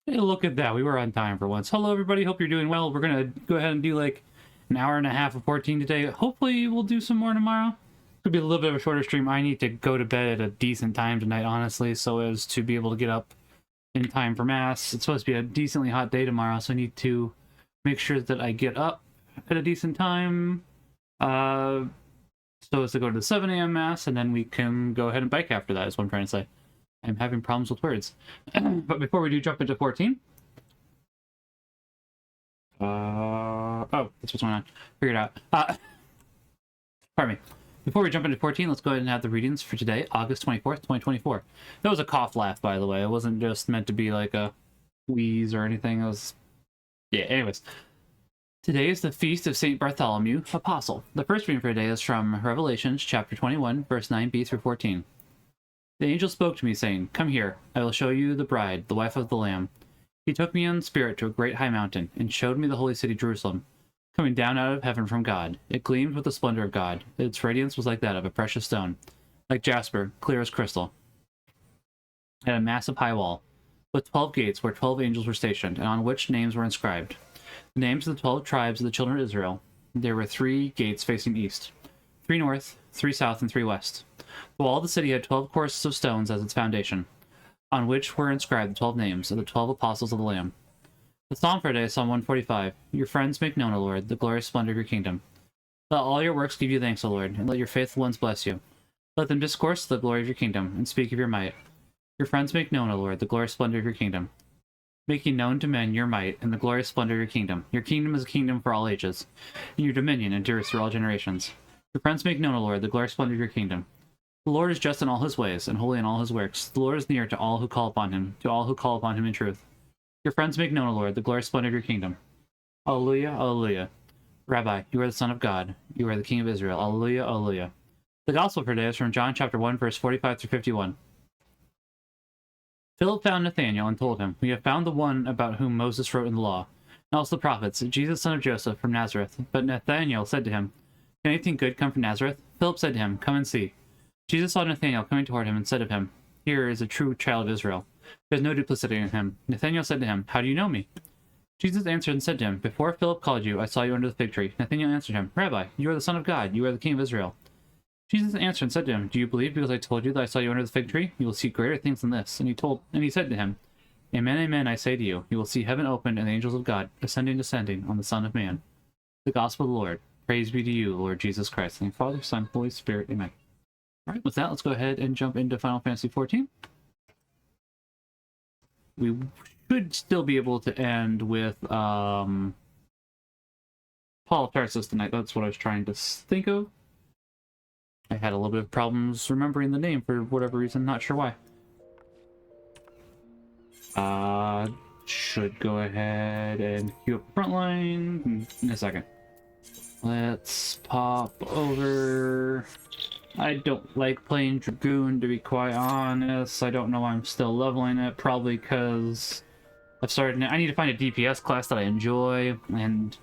Hey, look at that. We were on time for once. Hello, everybody. Hope you're doing well. We're going to go ahead and do like an hour and a half of 14 today. Hopefully, we'll do some more tomorrow. Could be a little bit of a shorter stream. I need to go to bed at a decent time tonight, honestly, so as to be able to get up in time for Mass. It's supposed to be a decently hot day tomorrow, so I need to make sure that I get up at a decent time so as to go to the 7 a.m. Mass, and then we can go ahead and bike after that, is what I'm trying to say. I'm having problems with words. But before we do jump into 14... oh, that's what's going on. Figured it out. Pardon me. Before we jump into 14, let's go ahead and have the readings for today, August 24th, 2024. That was a cough laugh, by the way. It wasn't just meant to be like a wheeze or anything. It was... Yeah, anyways. Today is the Feast of St. Bartholomew, Apostle. The first reading for today is from Revelations, chapter 21, verse 9b through 14. The angel spoke to me, saying, "Come here, I will show you the bride, the wife of the Lamb." He took me in spirit to a great high mountain, and showed me the holy city Jerusalem, coming down out of heaven from God. It gleamed with the splendor of God. Its radiance was like that of a precious stone, like jasper, clear as crystal. It had a massive high wall, with 12 gates where 12 angels were stationed, and on which names were inscribed. The names of the 12 tribes of the children of Israel. There were 3 gates facing east, 3 north, 3 south, and 3 west. The wall of the city had 12 courses of stones as its foundation, on which were inscribed the 12 names of the 12 apostles of the Lamb. The psalm for today is Psalm 145. Your friends make known, O Lord, the glorious splendor of your kingdom. Let all your works give you thanks, O Lord, and let your faithful ones bless you. Let them discourse the glory of your kingdom, and speak of your might. Your friends make known, O Lord, the glorious splendor of your kingdom. Making known to men your might and the glorious splendor of your kingdom. Your kingdom is a kingdom for all ages, and your dominion endures through all generations. Your friends make known, O Lord, the glorious splendor of your kingdom. The Lord is just in all his ways, and holy in all his works. The Lord is near to all who call upon him in truth. Your friends make known, O Lord, the glorious splendor of your kingdom. Alleluia, alleluia. Rabbi, you are the Son of God. You are the King of Israel. Alleluia, alleluia. The Gospel for today is from John chapter 1, verse 45 through 51. Philip found Nathanael and told him, "We have found the one about whom Moses wrote in the law, and also the prophets, Jesus, son of Joseph, from Nazareth." But Nathanael said to him, "Can anything good come from Nazareth?" Philip said to him, "Come and see." Jesus saw Nathanael coming toward him and said of him, "Here is a true child of Israel. There is no duplicity in him." Nathanael said to him, "How do you know me?" Jesus answered and said to him, "Before Philip called you, I saw you under the fig tree." Nathanael answered him, "Rabbi, you are the Son of God. You are the King of Israel." Jesus answered and said to him, "Do you believe because I told you that I saw you under the fig tree? You will see greater things than this." And he said to him, "Amen, amen, I say to you, you will see heaven opened and the angels of God ascending, descending on the Son of Man." The Gospel of the Lord. Praise be to you, Lord Jesus Christ. And Father, Son, Holy Spirit. Amen. All right, with that, let's go ahead and jump into Final Fantasy XIV. We should still be able to end with Paul of Tarsus tonight. That's what I was trying to think of. I had a little bit of problems remembering the name for whatever reason, not sure why. Should go ahead and queue up Frontline in a second. Let's pop over. I don't like playing Dragoon, to be quite honest. I don't know why I'm still leveling it. Probably because I need to find a DPS class that I enjoy, and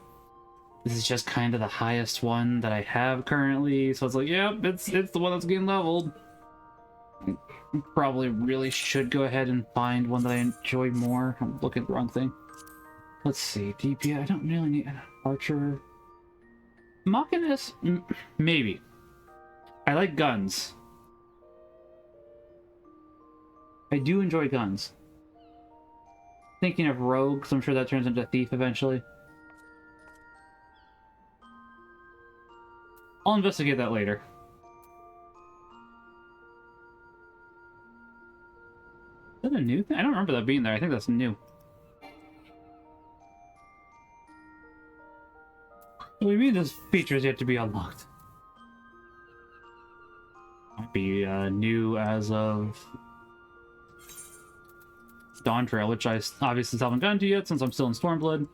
this is just kind of the highest one that I have currently. So it's like, yep, it's the one that's getting leveled. I probably really should go ahead and find one that I enjoy more. I'm looking at the wrong thing. Let's see, DPS. I don't really need Archer. Machinist? Maybe. I like guns. I do enjoy guns. Thinking of Rogue, because I'm sure that turns into Thief eventually. I'll investigate that later. Is that a new thing? I don't remember that being there. I think that's new. What do you mean this feature is yet to be unlocked? Might be new as of Dawn Trail, which I obviously haven't gotten to yet since I'm still in Stormblood.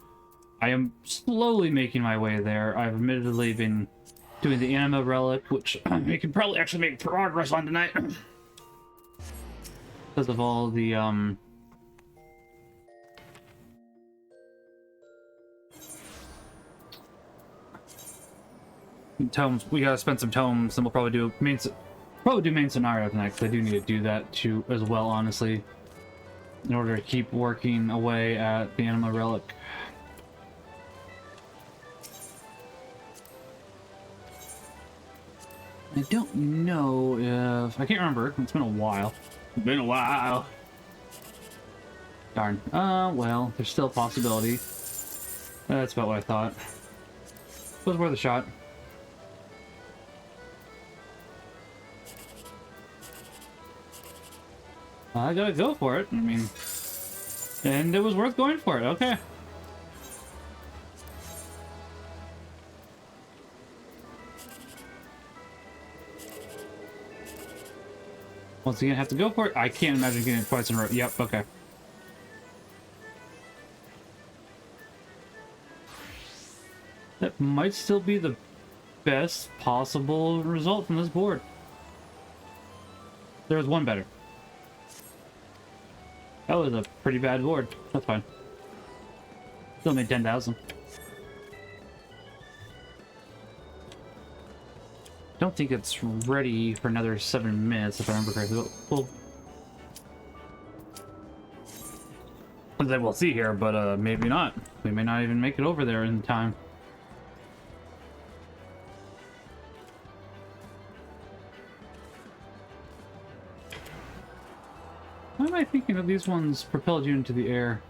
I am slowly making my way there. I've admittedly been doing the Anima Relic, which we can probably actually make progress on tonight. Because of all the tomes. We gotta spend some tomes, and we'll probably do main scenario tonight, because I do need to do that too as well, honestly. in order to keep working away at the Anima Relic. I don't know if... I can't remember. It's been a while. It's been a while. Darn. Well, there's still a possibility. That's about what I thought. It was worth a shot. I gotta go for it. I mean... And it was worth going for it. Okay. Once again, have to go for it. I can't imagine getting it twice in a row. Yep, okay. That might still be the best possible result from this board. There was one better. That was a pretty bad board. That's fine. Still made 10,000. Don't think it's ready for another 7 minutes, if I remember correctly. We'll see here, but maybe not. We may not even make it over there in time. Why am I thinking that these ones propelled you into the air?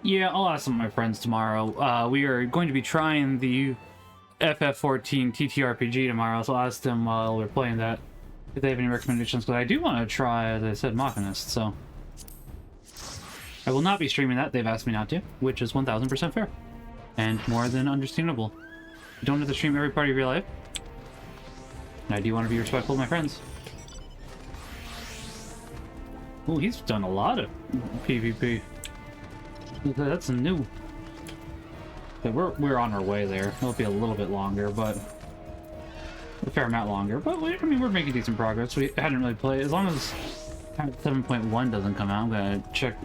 Yeah, I'll ask some of my friends tomorrow. We are going to be trying the FF14 TTRPG tomorrow, so I'll ask them while we're playing that if they have any recommendations, because I do want to try, as I said, Machinist, so... I will not be streaming that. They've asked me not to, which is 1000% fair. And more than understandable. You don't have to stream every part of your life. And I do want to be respectful of my friends. Oh, he's done a lot of PvP. That's new. Okay, we're on our way there. It'll be a little bit longer, but a fair amount longer. But I mean, we're making decent progress. We hadn't really played. As long as 7.1 doesn't come out, I'm gonna check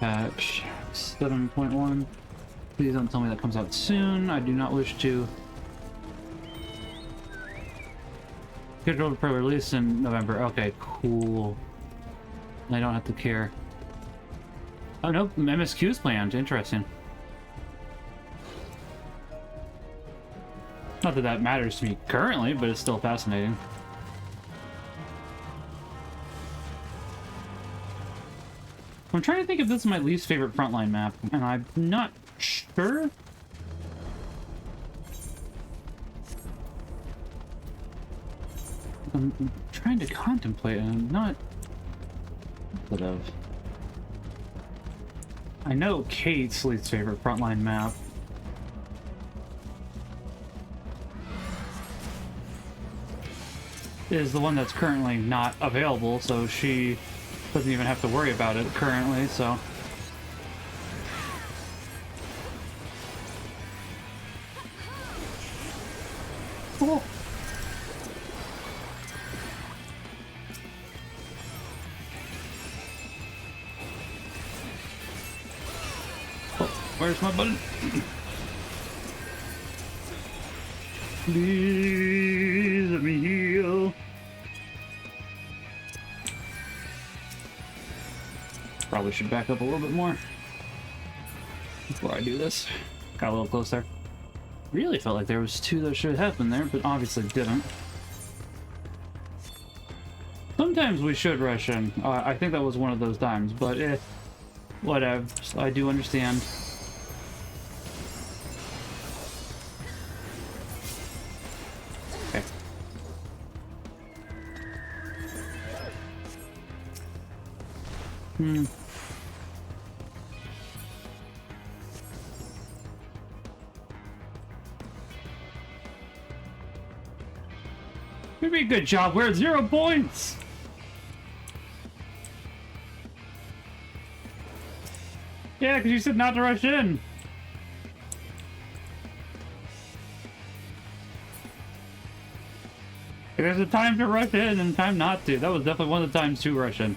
patch 7.1. Please don't tell me that comes out soon. I do not wish to. Scheduled for release in November. Okay, cool. I don't have to care. Oh no, MSQ is planned. Interesting. Not that that matters to me currently, but it's still fascinating. I'm trying to think if this is my least favorite Frontline map, and I'm not sure. I'm trying to contemplate, and I'm not... Sort of. I know Kate's least favorite Frontline map. Is the one that's currently not available, so she doesn't even have to worry about it currently, so... Oh. Where's my button? Please let me heal. Probably should back up a little bit more before I do this. Got a little close there. Really felt like there was two that should have happened there, but obviously didn't. Sometimes we should rush in. I think that was one of those times, but whatever. I do understand. Okay. Maybe a good job. We're at 0 points. Yeah, because you said not to rush in. There's a time to rush in and time not to. That was definitely one of the times to rush in.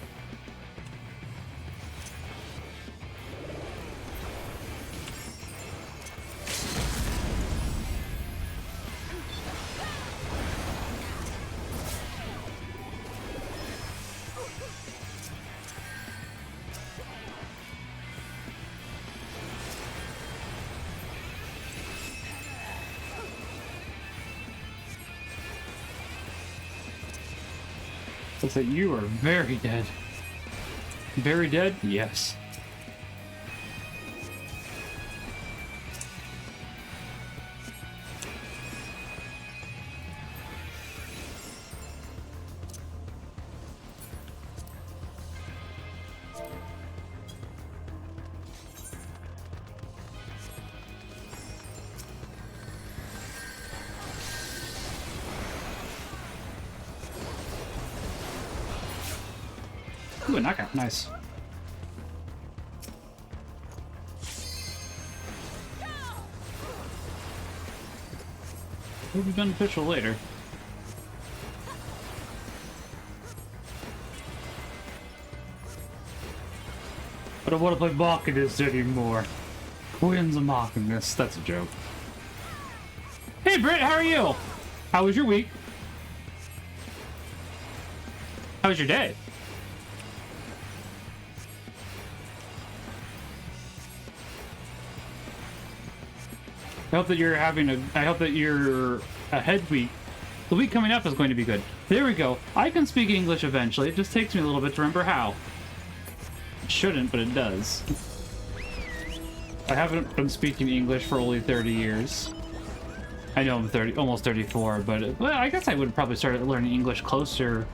Looks like you are very dead. Very dead? Yes. Ooh, a knockout. Nice. Will be beneficial later. I don't want to play Machinists anymore. Quinn's a Machinist. That's a joke. Hey, Britt, how are you? How was your week? How was your day? I hope that you're having a... I hope that you're ahead week. The week coming up is going to be good. There we go. I can speak English eventually. It just takes me a little bit to remember how. It shouldn't, but it does. I haven't been speaking English for only 30 years. I know I'm 30, almost 34, but... well, I guess I would have probably started learning English closer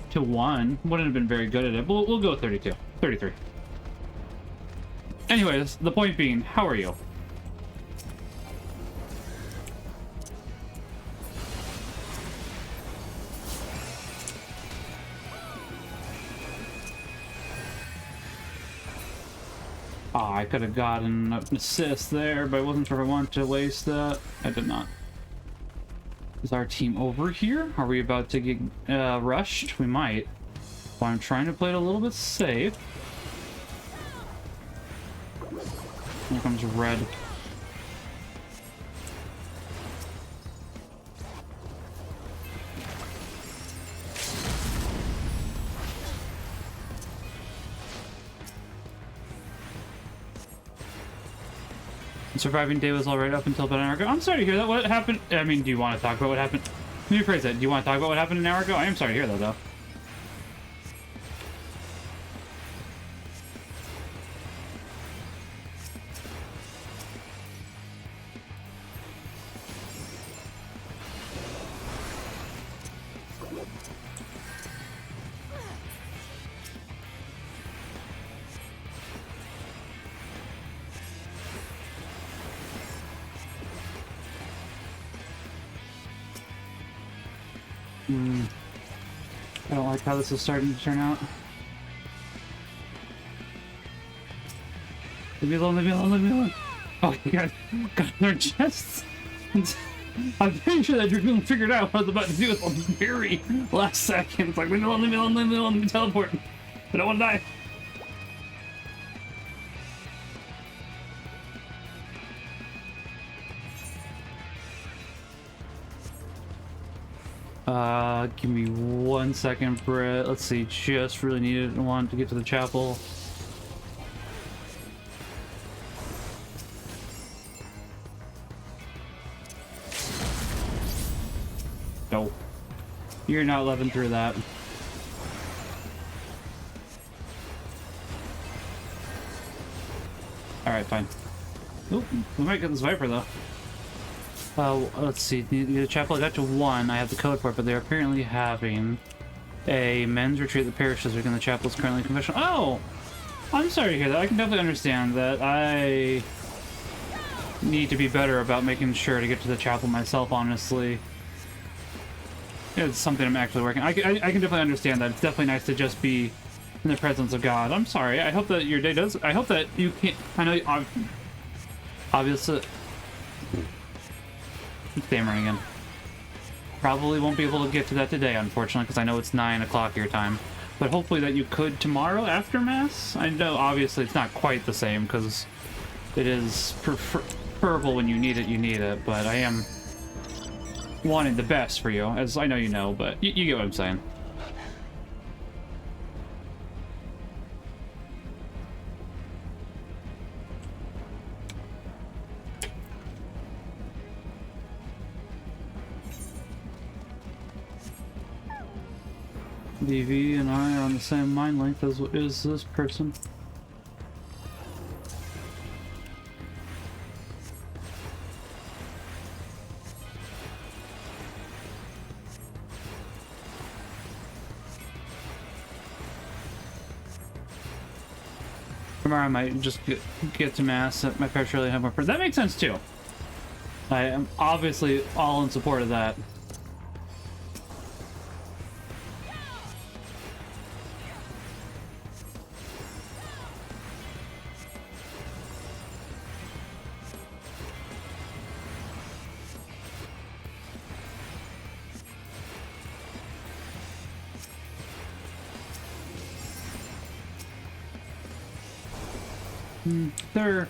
to 1. Wouldn't have been very good at it. But we'll go 32. 33. Anyways, the point being, how are you? Oh, I could have gotten an assist there, but I wasn't sure if I wanted to waste that. I did not. Is our team over here? Are we about to get rushed? We might. But I'm trying to play it a little bit safe. Here comes red. Surviving day was alright up until about an hour ago. I'm sorry to hear that. What happened? I mean, do you want to talk about what happened? Let me rephrase that. Do you want to talk about what happened an hour ago? I am sorry to hear that, though. I don't like how this is starting to turn out. Leave me alone, leave me alone, leave me alone. Oh my god, got their chests. I'm pretty sure that you're going to figure out what I was about to do at the very last second. It's like, leave me alone, leave me alone, leave me alone, let me teleport. I don't want to die. Give me 1 second, Brett. Let's see, just really needed and wanted to get to the chapel. Nope. You're not living through that. Alright, fine. Oop, we might get this Viper, though. Let's see, the chapel I got to 1, I have the code for it, but they're apparently having a men's retreat that perishes within the chapel is currently confessional. Oh! I'm sorry to hear that. I can definitely understand that. I need to be better about making sure to get to the chapel myself, honestly. It's something I'm actually working on. I can definitely understand that. It's definitely nice to just be in the presence of God. I'm sorry. I hope that your day does... I hope that you can't... I know... Obviously... I'm stammering again. Probably won't be able to get to that today, unfortunately, because I know it's 9 o'clock your time. But hopefully that you could tomorrow after Mass. I know, obviously, it's not quite the same, because it is preferable when you need it, but I am wanting the best for you, as I know you know, but you get what I'm saying. DV and I are on the same mind length as is this person. Tomorrow I might just get to Mass. My parents really have more. That makes sense too. I am obviously all in support of that.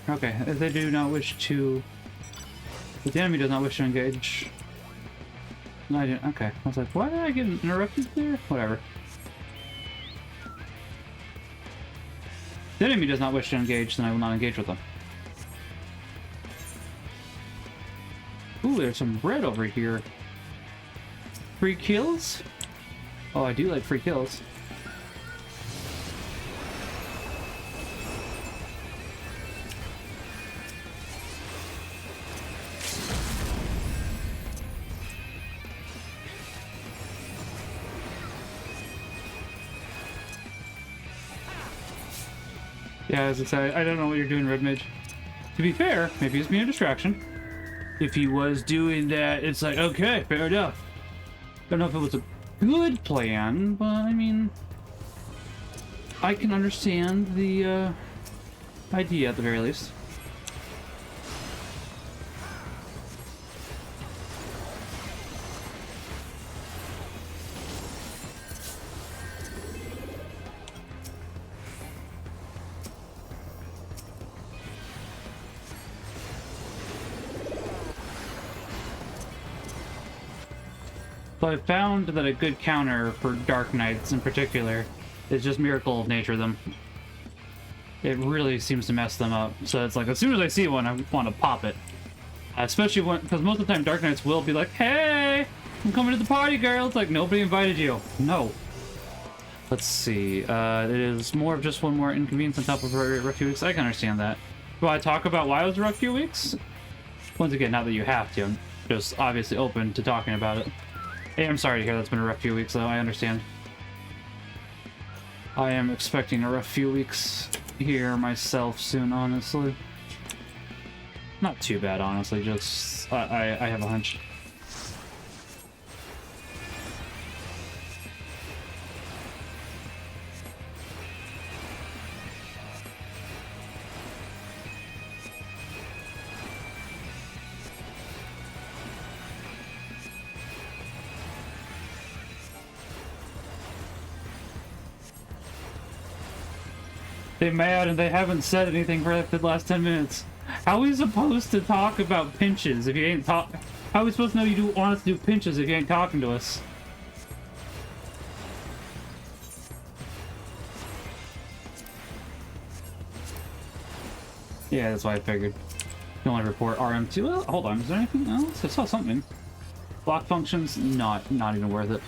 Okay, if they do not wish to... If the enemy does not wish to engage... No, I didn't. Okay. I was like, why did I get interrupted there? Whatever. If the enemy does not wish to engage, then I will not engage with them. Ooh, there's some red over here. Free kills? Oh, I do like free kills. Yeah, as I said, I don't know what you're doing, Red Mage. To be fair, maybe it's being a distraction. If he was doing that, it's like, okay, fair enough. Don't know if it was a good plan, but I mean, I can understand the idea at the very least. So I found that a good counter for Dark Knights in particular is just Miracle of Nature them. It really seems to mess them up. So it's like, as soon as I see one, I want to pop it. Especially when, because most of the time Dark Knights will be like, hey, I'm coming to the party, girl. It's like, nobody invited you. No. Let's see. It is more of just one more inconvenience on top of a rough few weeks. I can understand that. Do I talk about why it was a rough few weeks? Once again, not that you have to. I'm just obviously open to talking about it. Hey, I'm sorry to hear that's been a rough few weeks, though. I understand. I am expecting a rough few weeks here myself soon, honestly. Not too bad, honestly. Just I have a hunch. They're mad and they haven't said anything for the last 10 minutes. How are we supposed to talk about pinches if you ain't talk? How are we supposed to know you want us to do pinches if you ain't talking to us? Yeah, that's why I figured. You only report RM2. Well, hold on, is there anything else? I saw something. Block functions, not even worth it.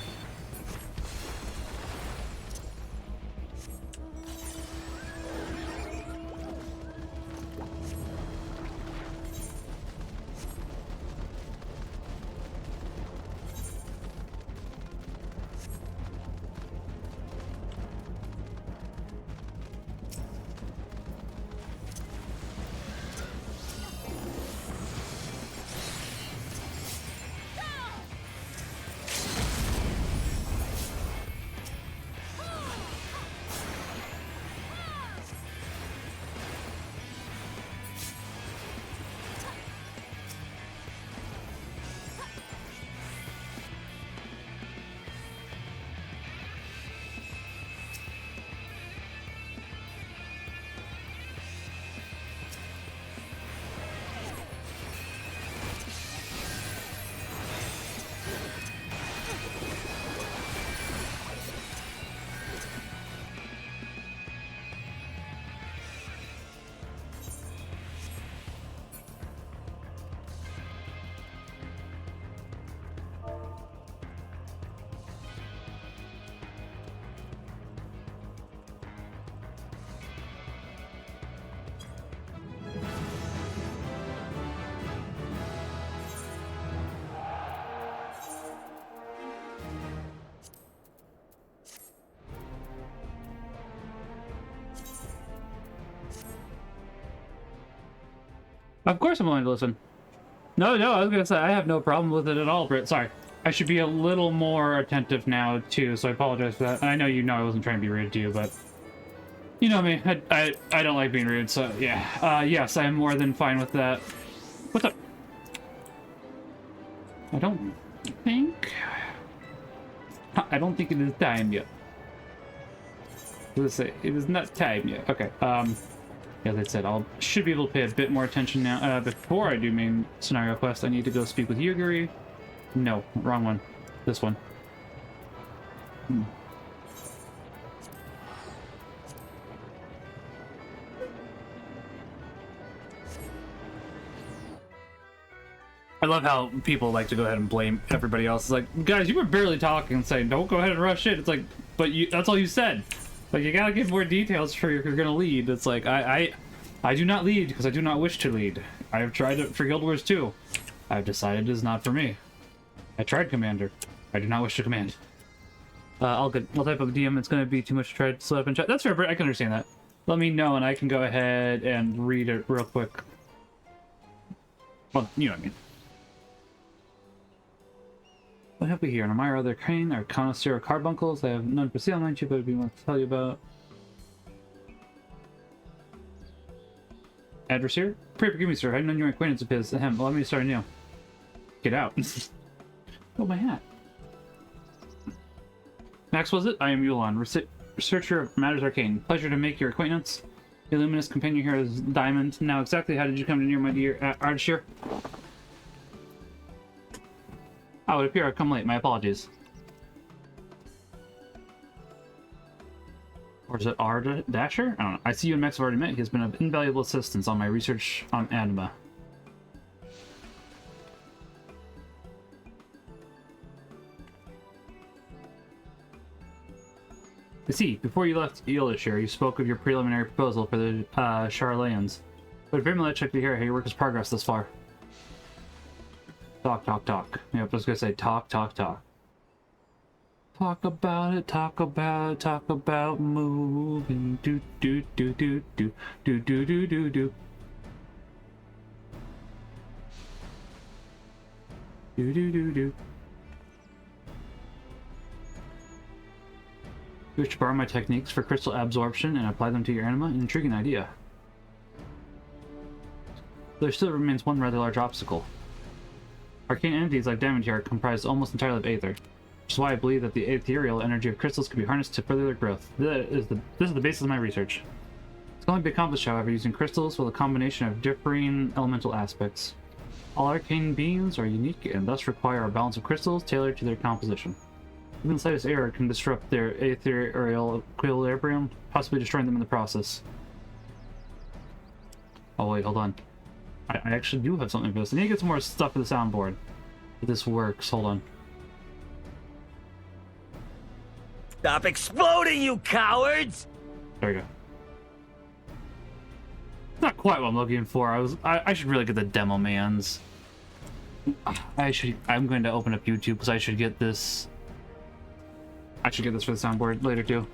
Of course I'm willing to listen. No, I was gonna say, I have no problem with it at all, Britt. Sorry. I should be a little more attentive now, too, so I apologize for that. I know you know I wasn't trying to be rude to you, but... You know me, I don't like being rude, so yeah. Yes, I am more than fine with that. What's up? I don't think it is time yet. Let's say it is not time yet. Okay. As I said, should be able to pay a bit more attention now. Before I do main scenario quest, I need to go speak with Yuguri. No, wrong one. This one. I love how people like to go ahead and blame everybody else. It's like, guys, you were barely talking and saying, don't go ahead and rush it. It's like, but that's all you said. Like, you gotta give more details for if you're gonna lead. It's like, I do not lead because I do not wish to lead. I have tried it for Guild Wars 2. I've decided it is not for me. I tried Commander. I do not wish to command. I'll type up DM. It's gonna be too much to try to slow up and chat. That's fair, but I can understand that. Let me know and I can go ahead and read it real quick. Well, you know what I mean. What have we here? An Amira, other crane, our connoisseur of carbuncles. I have none for sale, mind you, but I'd be want to tell you about. Adversary? Pray forgive me, sir. I didn't know you were an acquaintance of his. Allow me to start anew. Get out. Oh, my hat. Max, was it? I am Yulon, researcher of matters arcane. Pleasure to make your acquaintance. The luminous companion here is Diamond. Now, exactly how did you come to near my dear Ardshir? Oh, it appears I've come late. My apologies. Or is it Dasher? I don't know. I see you and Max have already met. He has been of invaluable assistance on my research on Anima. I see. Before you left Ardshir, you spoke of your preliminary proposal for the Charlayans. But very much like to hear how your work has progressed thus far. Talk. Yep, I was gonna say talk. Talk about it, talk about moving. Do. You wish to borrow my techniques for crystal absorption and apply them to your anima? An intriguing idea. There still remains one rather large obstacle. Arcane entities like Diamond here are comprised almost entirely of aether, which is why I believe that the ethereal energy of crystals can be harnessed to further their growth. This is the basis of my research. It can only be accomplished, however, using crystals with a combination of differing elemental aspects. All arcane beings are unique and thus require a balance of crystals tailored to their composition. Even the slightest error can disrupt their ethereal equilibrium, possibly destroying them in the process. Oh wait, hold on. I actually do have something for this. I need to get some more stuff for the soundboard. If this works, hold on. Stop exploding, you cowards! There we go. Not quite what I'm looking for. I should really get the demo mans. I'm going to open up YouTube because I should get this. I should get this for the soundboard later too.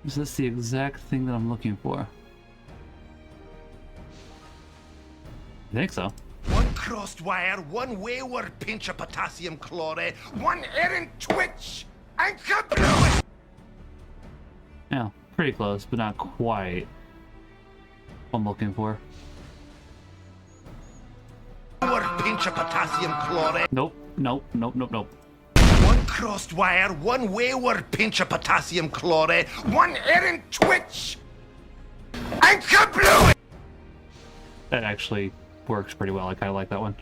Is this the exact thing that I'm looking for? I think so. One crossed wire, one wayward pinch of potassium chloride, one errant twitch, and kablooey! Yeah, pretty close, but not quite what I'm looking for. Wayward pinch of potassium chloride. Nope. One crossed wire, one wayward pinch of potassium chloride, one errant twitch, and kablooey! That actually works pretty well. I kind of like that one.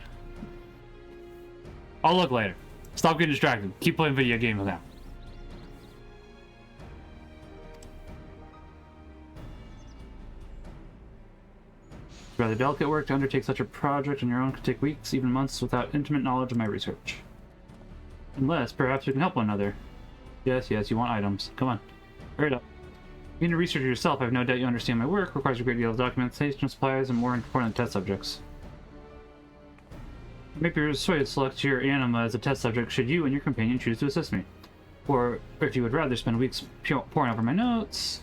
I'll look later. Stop getting distracted. Keep playing video games now. It's rather delicate work to undertake such a project on your own could take weeks, even months, without intimate knowledge of my research. Unless, perhaps we can help one another. Yes, you want items. Come on. Hurry it up. You need to research yourself. I have no doubt you understand my work. Requires a great deal of documentation, supplies, and more important test subjects. You may be persuaded to select your anima as a test subject should you and your companion choose to assist me. Or, if you would rather spend weeks poring over my notes...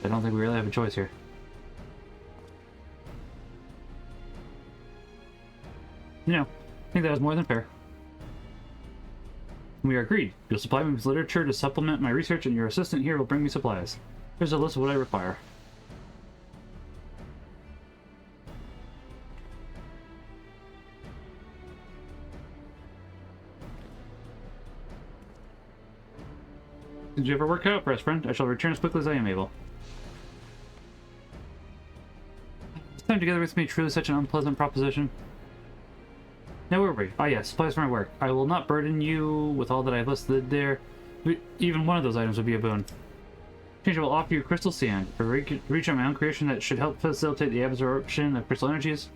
I don't think we really have a choice here. You know, I think that was more than fair. We are agreed. You'll supply me with literature to supplement my research, and your assistant here will bring me supplies. Here's a list of what I require. Did you ever work out for us, friend? I shall return as quickly as I am able. Is time together with me truly such an unpleasant proposition? Now where were we? Ah yes, supplies for my work. I will not burden you with all that I have listed there. Even one of those items would be a boon. Change will offer you crystal sand. For reach on my own creation that should help facilitate the absorption of crystal energies.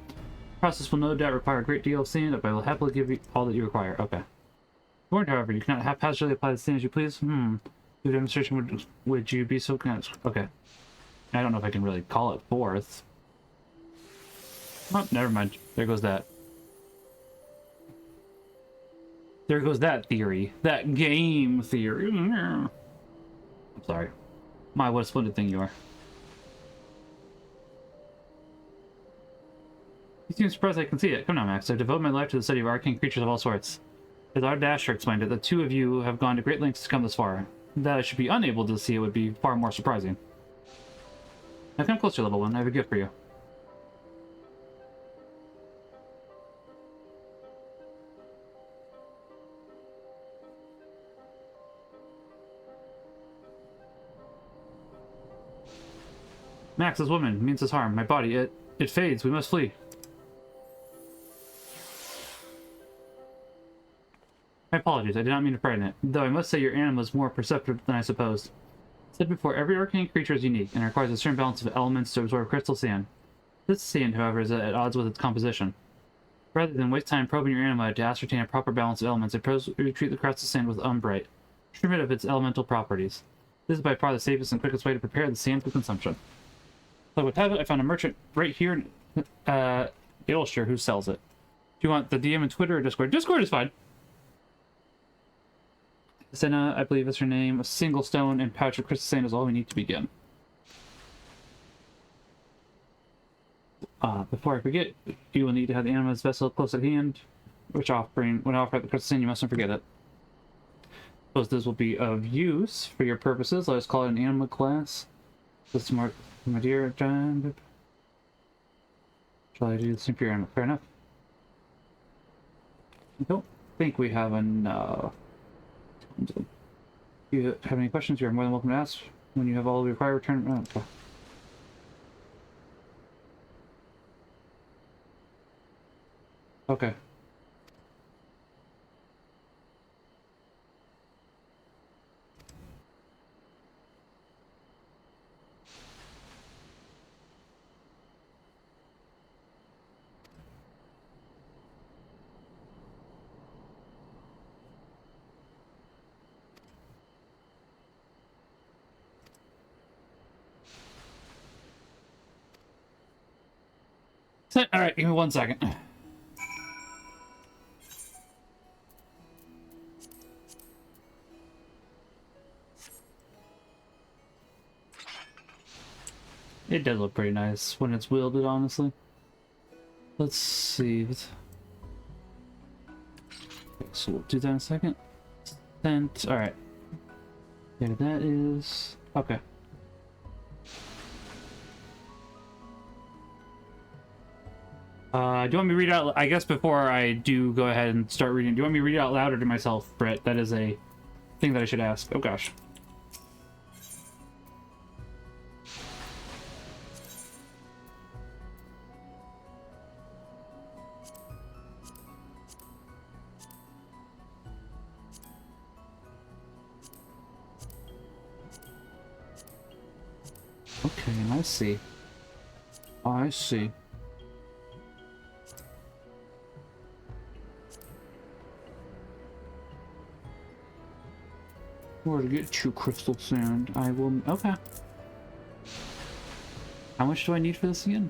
The process will no doubt require a great deal of sand, but I will happily give you all that you require. Okay. Warned, however, you cannot haphazardly apply the sand as you please. Your demonstration would you be so kind? Okay. I don't know if I can really call it forth. Oh, never mind. There goes that. There goes that theory. That game theory. I'm sorry. My, what a splendid thing you are. You seem surprised I can see it. Come now, Max. I've devoted my life to the study of arcane creatures of all sorts. As our Dasher explained it, the two of you have gone to great lengths to come this far. That I should be unable to see it would be far more surprising. Now come closer, level 1. I have a gift for you. Max, this woman means us harm. My body, it fades. We must flee. My apologies, I did not mean to frighten it. Though I must say your Anima is more perceptive than I supposed. Said before, every arcane creature is unique and requires a certain balance of elements to absorb crystal sand. This sand, however, is at odds with its composition. Rather than waste time probing your Anima to ascertain a proper balance of elements, I propose we treat the crystal sand with umbrite, trim it of its elemental properties. This is by far the safest and quickest way to prepare the sand for consumption. So with that, I found a merchant right here in Aylshire who sells it. Do you want the DM in Twitter or Discord? Discord is fine. Senna, I believe is her name. A single stone and pouch of crystal sand is all we need to begin. Before I forget, you will need to have the Anima's vessel close at hand, which offering, when offering the crystal sand, you mustn't forget it. Suppose this will be of use for your purposes. Let us call it an Anima class. This is more, my dear John. Shall I do the same for your Anima? Fair enough. I don't think we have enough. If you have any questions, you're more than welcome to ask. When you have all the required return. Oh, okay. Okay. All right, give me 1 second. It does look pretty nice when it's wielded, honestly. Let's see. Okay, so we'll do that in a second. Sent. All right. Yeah, that is okay. Do you want me to read out? I guess before I do go ahead and start reading, do you want me to read it out loud or to myself, Brett? That is a thing that I should ask. Oh gosh. Okay, I see. I see. Where to get true crystal sand? I will. Okay. How much do I need for this again?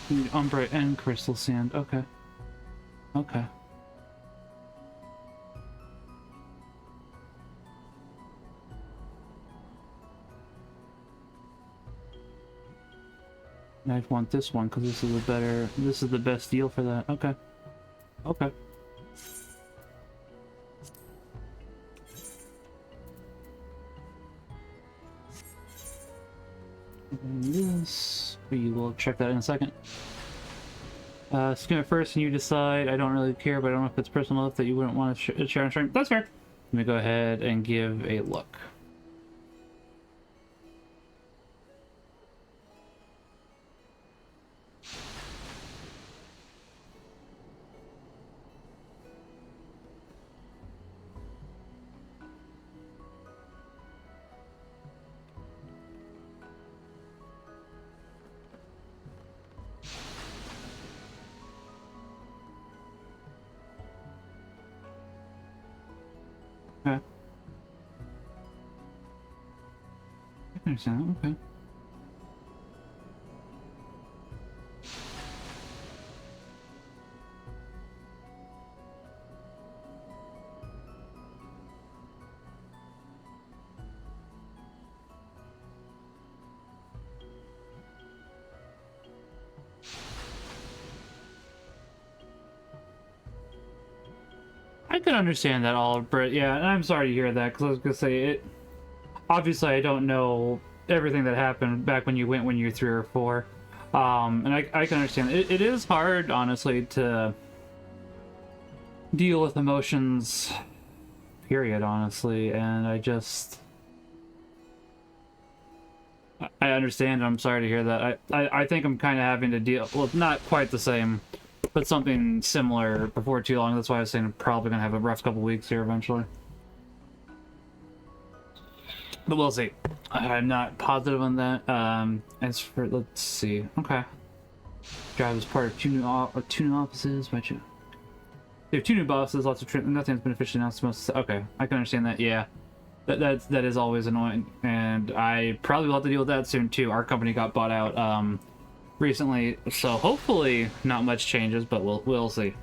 You need Umbra and Crystal Sand. Okay. Okay. I'd want this one because this is the best deal for that. Okay. Okay. And this, we will check that in a second. Skim it first and you decide. I don't really care, but I don't know if it's personal enough that you wouldn't want to share on stream. That's fair. Let me go ahead and give a look. Okay. I can understand that. Okay. I can understand that, all, but yeah, and I'm sorry to hear that because I was gonna say it. Obviously, I don't know everything that happened back when you went when you were 3 or 4, and I can understand it is hard, honestly, to deal with emotions. Period, honestly, and I understand. I'm sorry to hear that. I think I'm kind of having to deal. Well, not quite the same, but something similar before too long. That's why I was saying I'm probably gonna have a rough couple weeks here eventually. But we'll see. I'm not positive on that. As for, let's see. Okay. Drive is part of 2 new offices. But you. They have 2 new bosses. Lots of nothing's been officially announced. Okay, I can understand that. Yeah, that is always annoying, and I probably will have to deal with that soon too. Our company got bought out recently, so hopefully not much changes, but we'll see.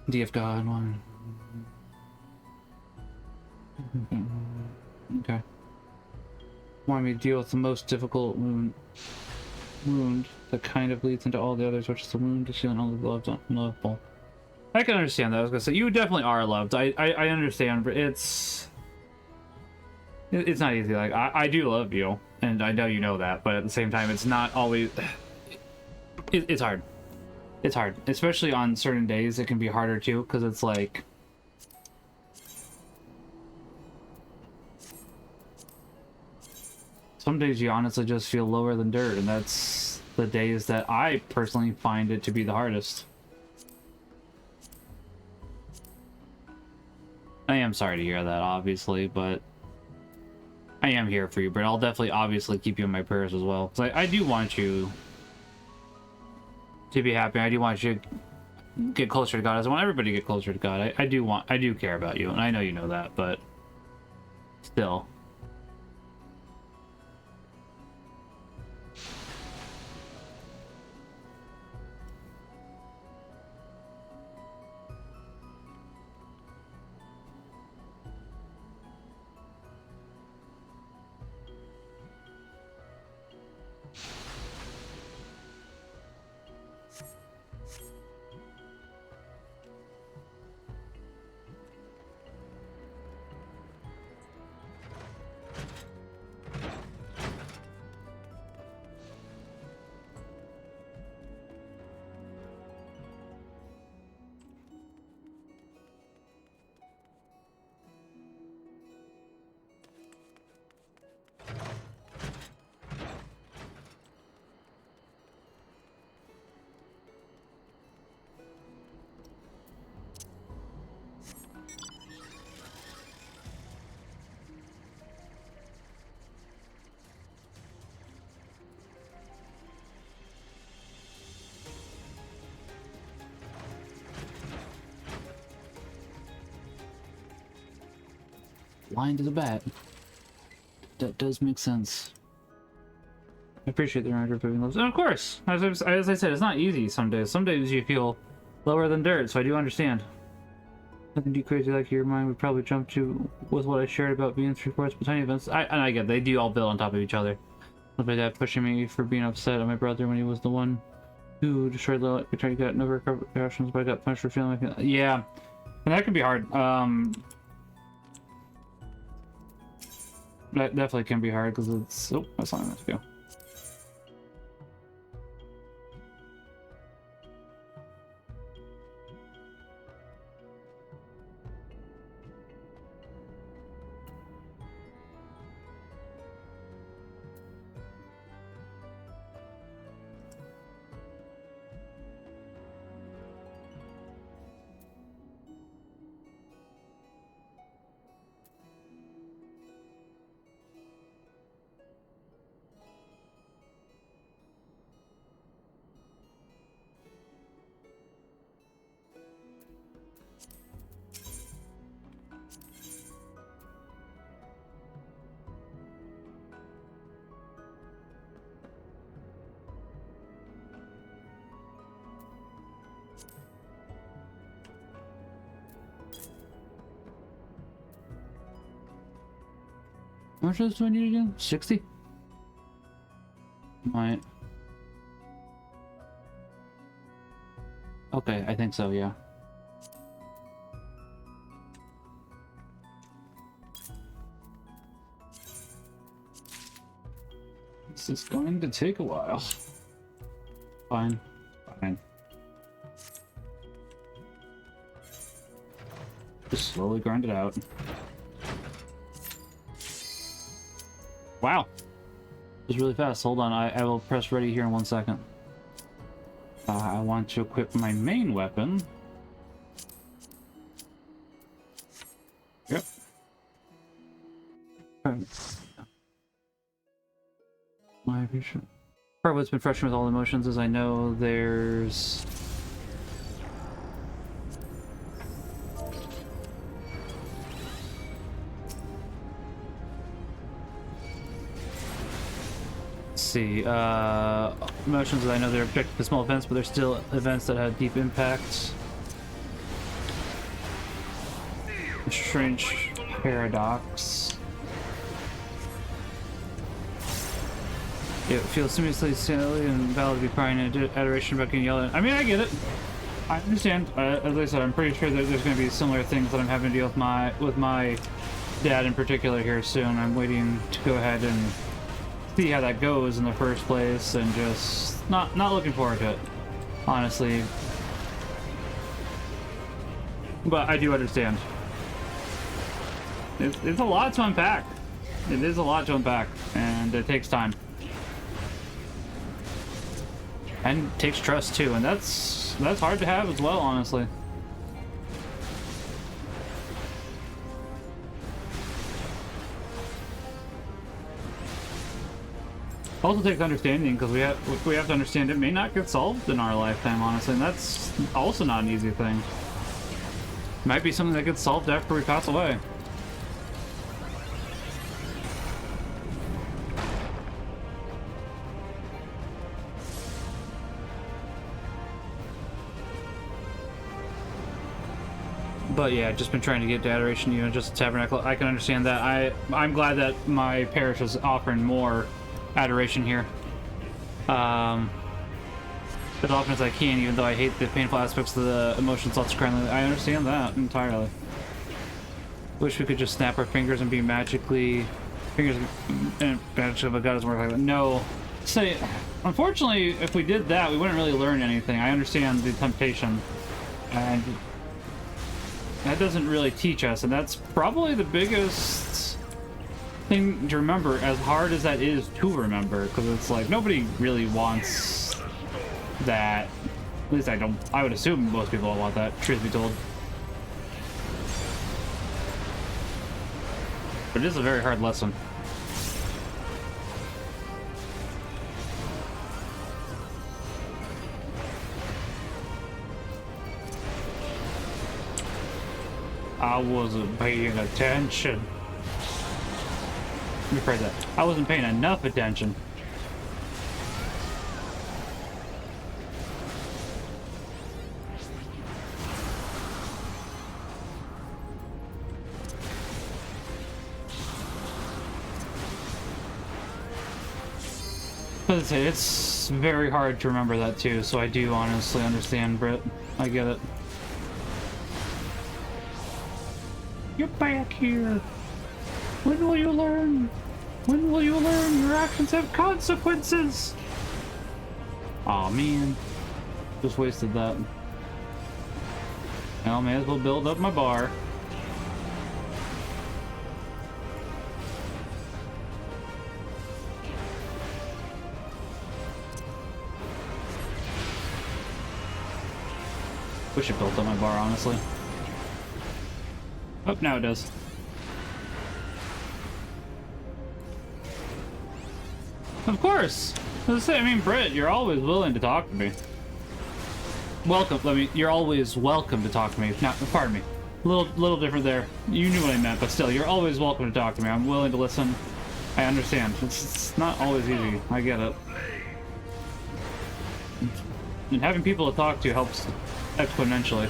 DF God one. Okay. Want me to deal with the most difficult wound that kind of leads into all the others, which is the wound to feeling only loved, unlovable. I can understand that. I was gonna say you definitely are loved. I understand, but it's not easy. Like I do love you, and I know you know that, but at the same time, it's not always. It's hard. It's hard, especially on certain days. It can be harder too, because it's like. Some days you honestly just feel lower than dirt, and that's the days that I personally find it to be the hardest. I am sorry to hear that, obviously, but I am here for you, but I'll definitely obviously keep you in my prayers as well. Because I do want you to be happy. I do want you to get closer to God. I want everybody to get closer to God. I do care about you, and I know you know that, but still. Blind as a bat. That does make sense. I appreciate the reminder of moving lives. And of course, as I said, it's not easy some days. Some days you feel lower than dirt, so I do understand. Nothing too crazy like your mind would probably jump to with what I shared about being 3/4 battalion events. I get it. They do all build on top of each other. With my dad pushing me for being upset at my brother when he was the one who destroyed Relic. We tried to get no repercussions, but I got punished for feeling like it. Yeah, and that can be hard. That definitely can be hard because it's... Oh, that's not enough to go. How much of this do I need again? 60? Might. Okay, I think so, yeah. This is going to take a while. Fine. Fine. Just slowly grind it out. Wow. It was really fast. Hold on, I will press ready here in 1 second. I want to equip my main weapon. Yep. My vision. Part of what's been frustrating with all emotions is I know there's... see, emotions that I know they're objective to small events, but they're still events that have deep impacts. A strange paradox. It feels seamlessly silly and valid to be crying in adoration about getting yelled at. I mean, I get it. I understand. As I said, I'm pretty sure that there's going to be similar things that I'm having to deal with my dad in particular here soon. I'm waiting to go ahead and see how that goes in the first place, and just not looking forward to it, honestly. But I do understand. It's a lot to unpack. It is a lot to unpack, and it takes time. And it takes trust too, and that's hard to have as well, honestly. Also takes understanding, because we have to understand it may not get solved in our lifetime, honestly, and that's also not an easy thing. Might be something that gets solved after we pass away. But yeah, just been trying to get to adoration, you know, just tabernacle. I can understand that. I'm glad that my parish is offering more adoration here. As often as I can, even though I hate the painful aspects of the emotion slots currently. I understand that entirely. Wish we could just snap our fingers and be magically... Fingers and magic, but God doesn't work like that. No. Say, unfortunately, if we did that, we wouldn't really learn anything. I understand the temptation. And that doesn't really teach us, and that's probably the biggest thing to remember, as hard as that is to remember, because it's like nobody really wants that. At least I would assume most people don't want that, truth be told. But it is a very hard lesson. I wasn't paying attention. Let me phrase that. I wasn't paying enough attention. But it's very hard to remember that too, so I do honestly understand, Britt. I get it. You're back here. When will you learn? When will you learn your actions have consequences? Aw, man. Just wasted that. Now I may as well build up my bar. Wish it built up my bar, honestly. Oh, now it does. Of course! I mean, Britt, you're always willing to talk to me. Welcome. You're always welcome to talk to me. Now, pardon me. Little different there. You knew what I meant, but still, you're always welcome to talk to me. I'm willing to listen. I understand. It's not always easy. I get it. And having people to talk to helps exponentially.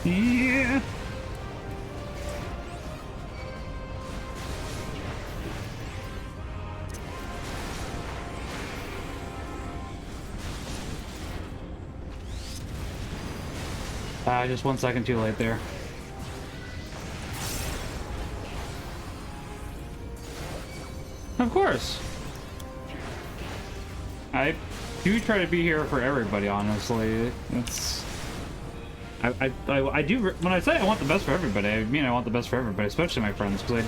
Yeah. Just 1 second too late there. Of course. I do try to be here for everybody, honestly. It's... I do, when I say I want the best for everybody, I mean I want the best for everybody, especially my friends, because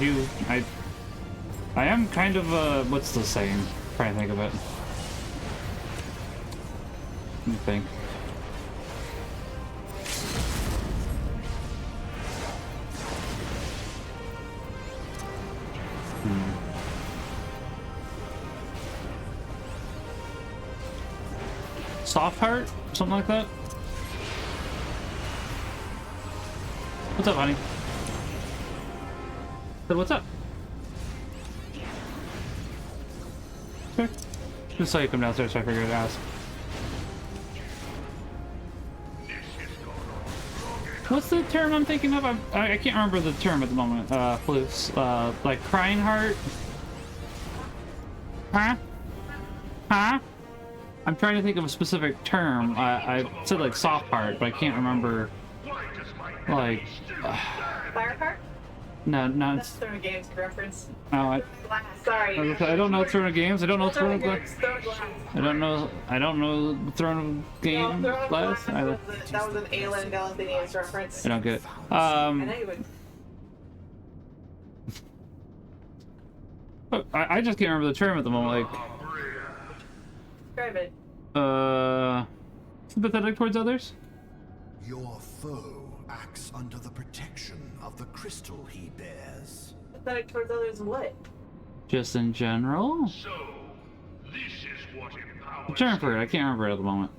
I am kind of, what's the saying? I'm trying to think of it. Let me think. Soft heart? Something like that? What's up, honey? Said, what's up? Okay. Just saw you come downstairs, so I figured I'd ask. What's the term I'm thinking of? I can't remember the term at the moment. Flus. Like crying heart? Huh? Huh? I'm trying to think of a specific term. I said like soft heart, but I can't remember. Like... Fire heart? No, no. That's Throne of Games reference. Oh, Sorry. I don't know Throne of Games. I don't know Throne of Glass. Throne of Glass. I don't know Throne of Games. No, Throne of Glass. Glass that was an Aelin Galanthinius reference. I don't get it. I know you would. I just can't remember the term at the moment. Like, Describe it. sympathetic towards others. Your foe acts under the protection of the crystal he bears. Pathetic towards others what? Just in general. So, this is what empowers The term for it. I can't remember it at the moment.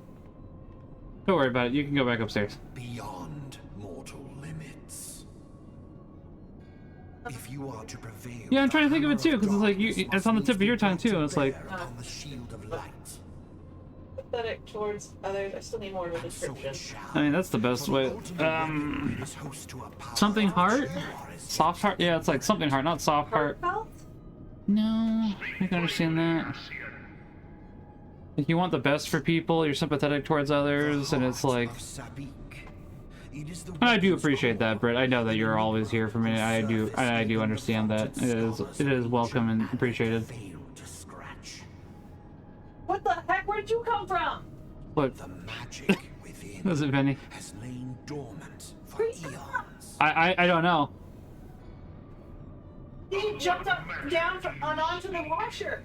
Don't worry about it. You can go back upstairs. Beyond mortal limits. If you are to prevail, Yeah, I'm trying to think of it too, because it's like it's on the tip of your tongue too. It's like upon the shield of light. Pathetic towards others. I still need more of a description. I mean that's the best way. Something heart, soft heart. Yeah, it's like something heart, not soft heart. Heartfelt? No, I can understand that. Like you want the best for people, you're sympathetic towards others, and it's like. And I do appreciate that, Britt. I know that you're always here for me. I do understand that. It is welcome and appreciated. What the heck? Where'd you come from? What? The magic within Was it Vinny? has lain dormant for eons. I don't know. You jumped up, down, and onto the washer.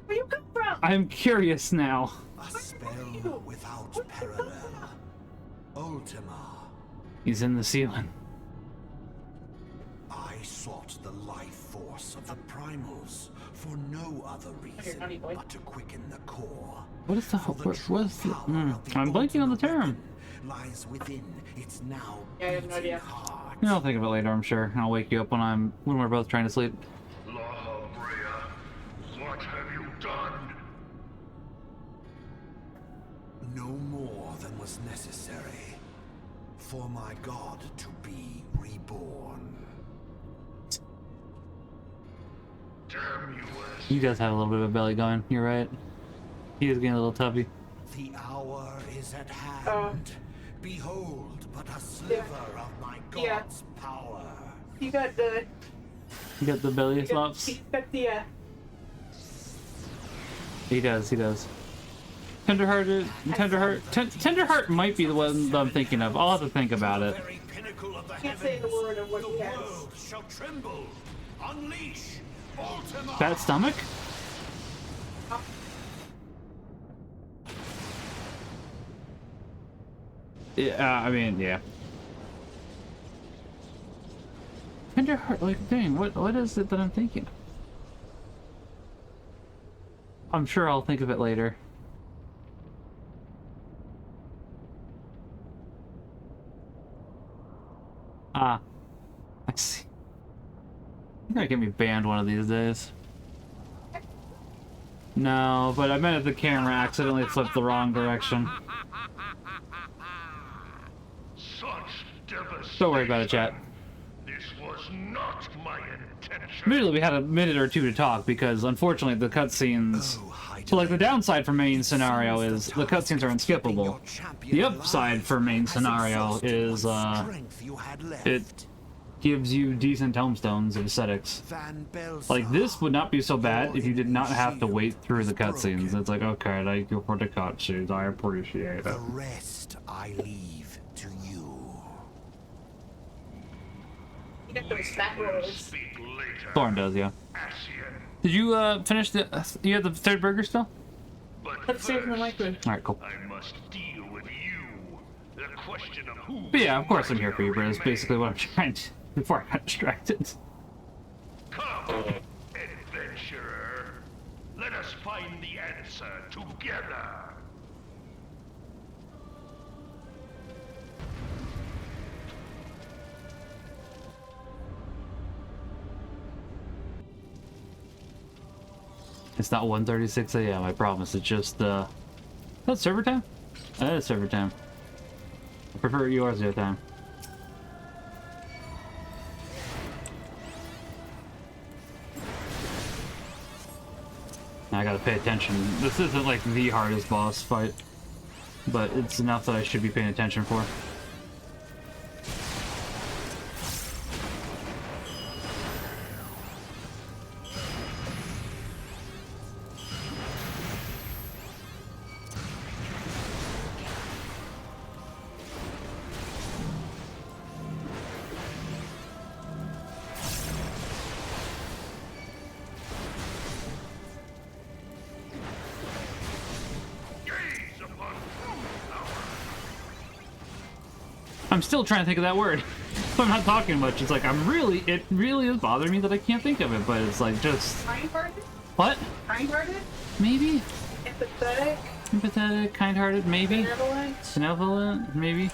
Where you come from? I'm curious now. A spell without parallel. Ultima. He's in the ceiling. I sought the life force of the primals for no other reason naughty boy. but to quicken the core. What is the? For What is the? power of the I'm blanking on the term. lies within its now Yeah, I have no idea. beating heart. Yeah, I'll think of it later. I'm sure. I'll wake you up when we're both trying to sleep. La Brea, what have you done? no more than was necessary for my god to be reborn. Damn you, Wes. He does have a little bit of a belly going. You're right. He is getting a little tubby. The hour is at hand. Behold but a sliver of my god's power. You got the. You got the belly You flops. got the. He does. He does. Tenderhearted. Tenderheart might be the one that I'm thinking of. I'll have to think about it. Very pinnacle of the Can't say the word of what the he has. world shall tremble. Unleash Ultima. Fat stomach? Yeah, I mean, yeah. Tenderheart, like, dang, what is it that I'm thinking? I'm sure I'll think of it later. Ah, I see. You're gonna get me banned one of these days. No, but I meant if the camera accidentally flipped the wrong direction. Such devastation. Don't worry about it, chat. This was not my intention. Admittedly, we had a minute or two to talk because, unfortunately, the cutscenes. Oh, So, like, the downside for main scenario is the cutscenes are unskippable. The upside for main scenario is, it gives you decent tombstones of aesthetics. Like, this would not be so bad if you did not have to wait through the cutscenes. It's like, okay, thank you for the cutscenes. I appreciate it. The rest I leave to you. You got those fat rolls. Speak later. Thorn does, yeah. Ascian. Did you, finish the... You had the third burger still? But Upstairs in the first, microwave. Alright, cool. I must deal with you. The question of who. But yeah, of course I'm here for you, Britt. Is basically what I'm trying to... Before I got distracted. Come, adventurer. Let us find the answer together. It's not 1:36 a.m. I promise. It's just that's server time. That is server time. I prefer yours the other time. Now I gotta pay attention. This isn't like the hardest boss fight, but it's enough that I should be paying attention for. Gaze upon true power. I'm still trying to think of that word. So I'm not talking much. It's like it really is bothering me that I can't think of it, but it's like just... Kind-hearted? What? Kind-hearted? Maybe? Empathetic? Empathetic, kind-hearted, maybe? Benevolent? Benevolent, maybe?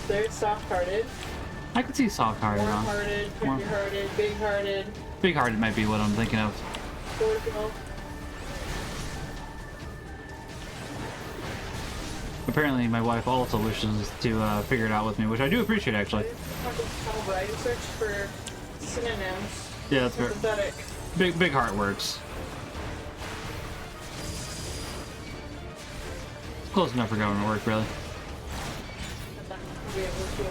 They're soft-hearted. I could see soft-hearted on. Warm-hearted, tender-hearted, big-hearted, Big-hearted might be what I'm thinking of. cordial. Apparently my wife also wishes to figure it out with me, which I do appreciate, actually. I search for synonyms. Yeah, that's fair. Empathetic. Big heart works. It's close enough for going to work, really. Be able to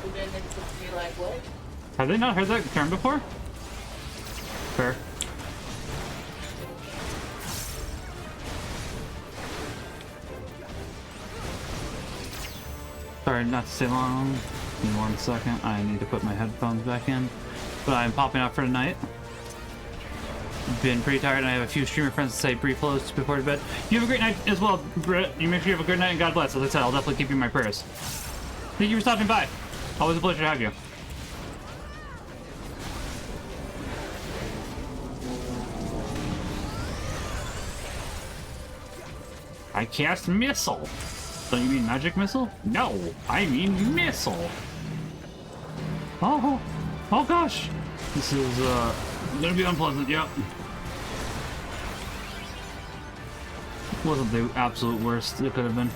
be like, what? Have they not heard that term before? Fair. Sorry, not to stay long. Give me 1 second. I need to put my headphones back in. But I'm popping out for tonight. Been pretty tired, and I have a few streamer friends to say brief hellos before to bed. You have a great night as well, Britt. You make sure you have a good night, and God bless. As I said, I'll definitely keep you in my prayers. Thank you for stopping by. Always a pleasure to have you. I cast missile. Don't you mean magic missile? No, I mean missile. Oh gosh. This is gonna be unpleasant, yep. Wasn't the absolute worst it could have been.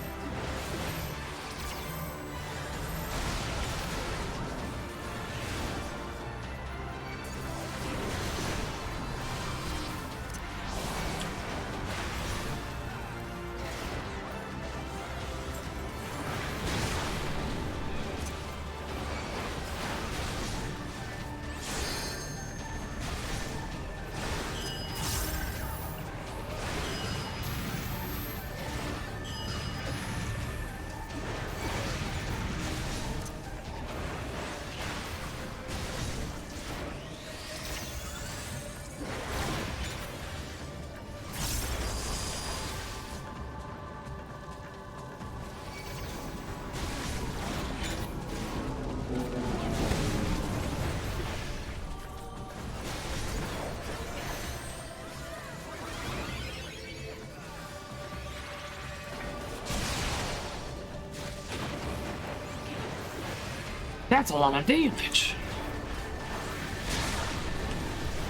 That's a lot of damage.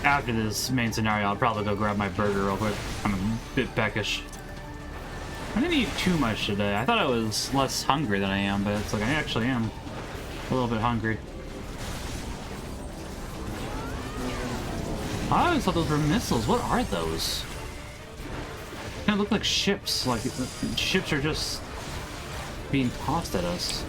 After this main scenario, I'll probably go grab my burger real quick. I'm a bit peckish. I didn't eat too much today. I thought I was less hungry than I am, but it's like I actually am a little bit hungry. I always thought those were missiles. What are those? Kind of look like ships. Like ships are just being tossed at us.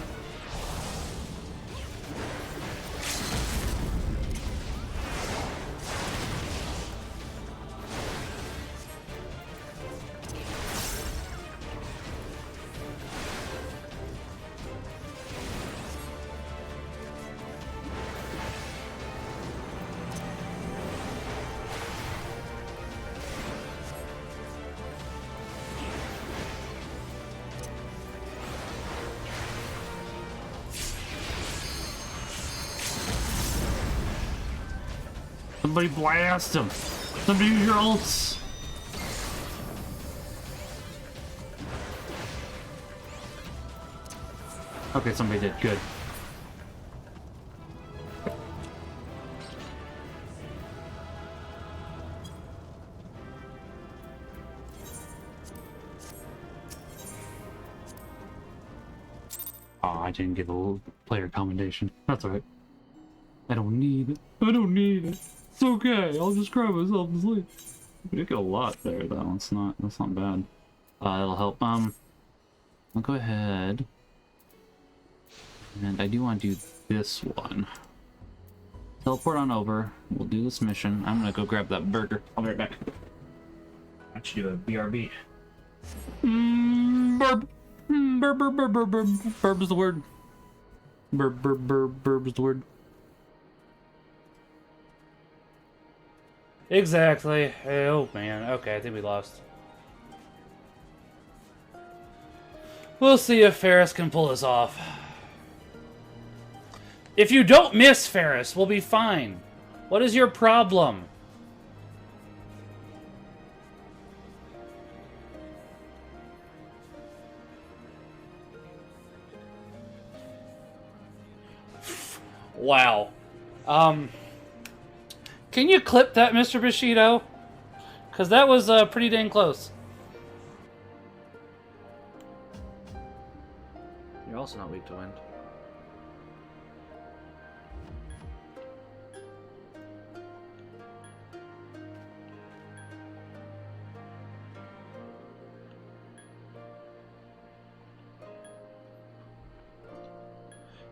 Somebody blast him! Somebody use your ults! Okay, somebody did. Good. Oh, I didn't give a player commendation. That's alright. I don't need it. I don't need it. It's okay. I'll just cry myself to sleep. We did get a lot there, though. That's not bad. It'll help. I'll go ahead. And I do want to do this one. Teleport on over. We'll do this mission. I'm gonna go grab that burger. I'll be right back. I should do a BRB. Burb. Burb, burb, burb, burb, burb. Burb is the word. Burb, burb, burb, burb is the word. Exactly. Oh man. Okay, I think we lost. We'll see if Ferris can pull this off. If you don't miss, Ferris, we'll be fine. What is your problem? Wow. Can you clip that, Mr. Bushido? Because that was pretty dang close. You're also not weak to wind.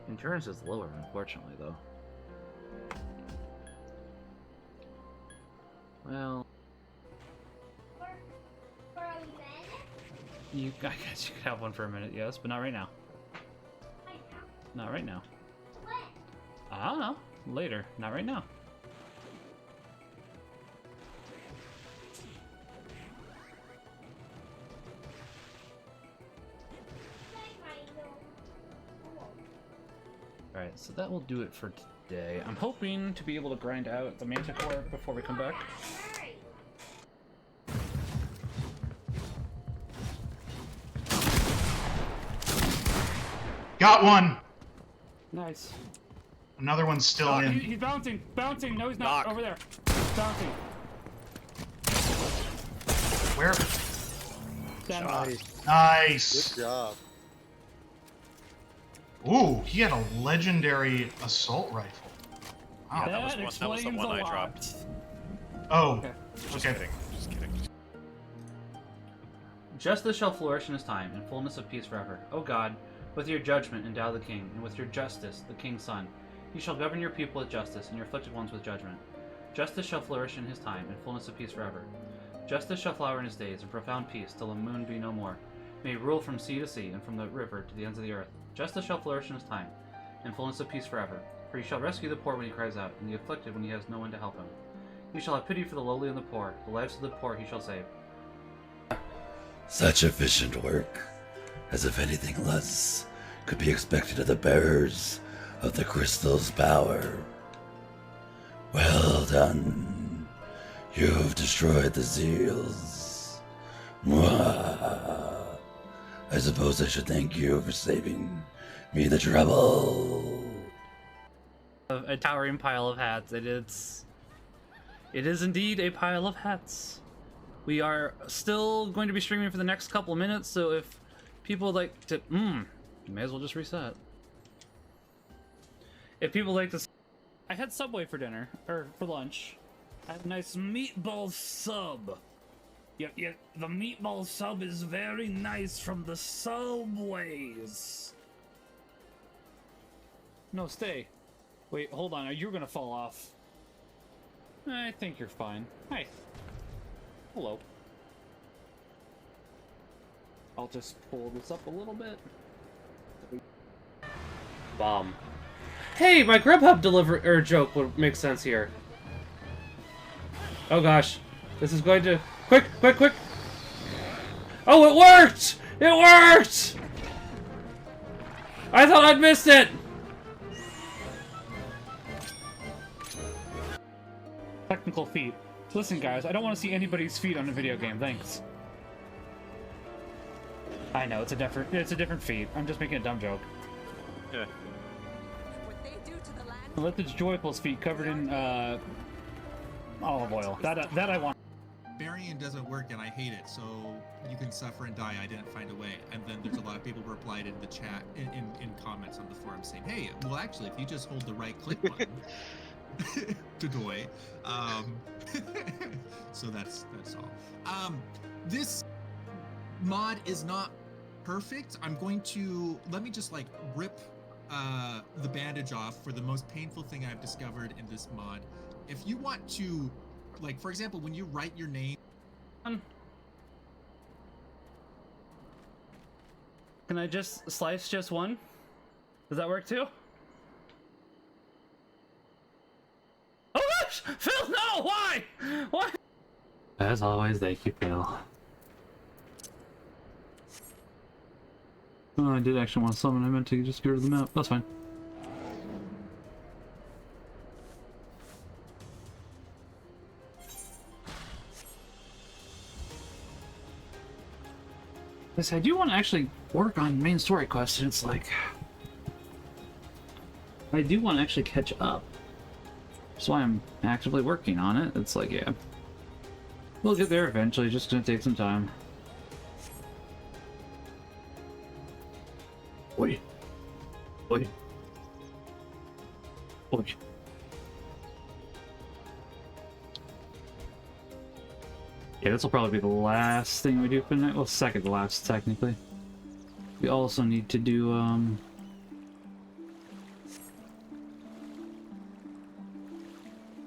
Endurance is lower, unfortunately, though. Well, I guess you could have one for a minute, yes, but not right now. Not right now. I don't know. Later. Not right now. Alright, so that will do it for today. I'm hoping to be able to grind out the Manticore before we come back. Got one! Nice. Another one's still in. He's bouncing! Bouncing! No, he's not! Knock. Over there! Bouncing! Where? Stand Shot. by. Nice. Good job. Ooh, he had a legendary assault rifle. Wow. Yeah, that was the one I dropped. Oh, Okay. Just okay. kidding. Just kidding. Justice shall flourish in his time, and fullness of peace forever. O God, with your judgment endow the king, and with your justice the king's son. He shall govern your people with justice, and your afflicted ones with judgment. Justice shall flourish in his time, and fullness of peace forever. Justice shall flower in his days, and profound peace, till the moon be no more. May he rule from sea to sea, and from the river to the ends of the earth. Justice shall flourish in his time, and fullness of peace forever. For he shall rescue the poor when he cries out, and the afflicted when he has no one to help him. He shall have pity for the lowly and the poor. The lives of the poor he shall save. Such efficient work, as if anything less could be expected of the bearers of the crystal's power. Well done. You've destroyed the seals. Mwah. I suppose I should thank you for saving me the trouble. A towering pile of hats. It is indeed a pile of hats. We are still going to be streaming for the next couple of minutes, so if people would like to... you may as well just reset. If people like to... I had Subway for dinner, or for lunch. I had a nice meatball sub. Yeah, the meatball sub is very nice from the Subways. No, stay. Wait, hold on, you're gonna fall off. I think you're fine. Hi. Hello. I'll just pull this up a little bit. Bomb. Hey, my Grubhub joke would make sense here. Oh gosh. This is going to... Quick! Oh, it worked! It worked! I thought I'd missed it! Technical feat. Listen, guys, I don't want to see anybody's feet on a video game. Thanks. I know it's a different feat. I'm just making a dumb joke. Yeah. Let the joyful's feet covered in olive oil. That I want. Variant doesn't work and I hate it, so you can suffer and die. I didn't find a way. And then there's a lot of people who replied in the chat, in comments on the forum saying, hey, well actually, if you just hold the right click button to doy. So that's all. This mod is not perfect. I'm going to, let me just like rip the bandage off for the most painful thing I've discovered in this mod. If you want to, like, for example, when you write your name... Can I just slice just one? Does that work too? Oh gosh! Phil, no! Why? Why? As always, thank you, Phil. Oh, I did actually want to summon. I meant to just get rid of the map. That's fine. I do want to actually work on main story quests, and it's like... I do want to actually catch up. That's why I'm actively working on it. It's like, yeah. We'll get there eventually, just gonna take some time. Oi. Oi. Oi. Yeah, this will probably be the last thing we do for the night. Well, second to last, technically. We also need to do,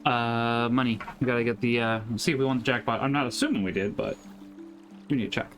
money. We gotta get the, see if we won the jackpot. I'm not assuming we did, but we need to check.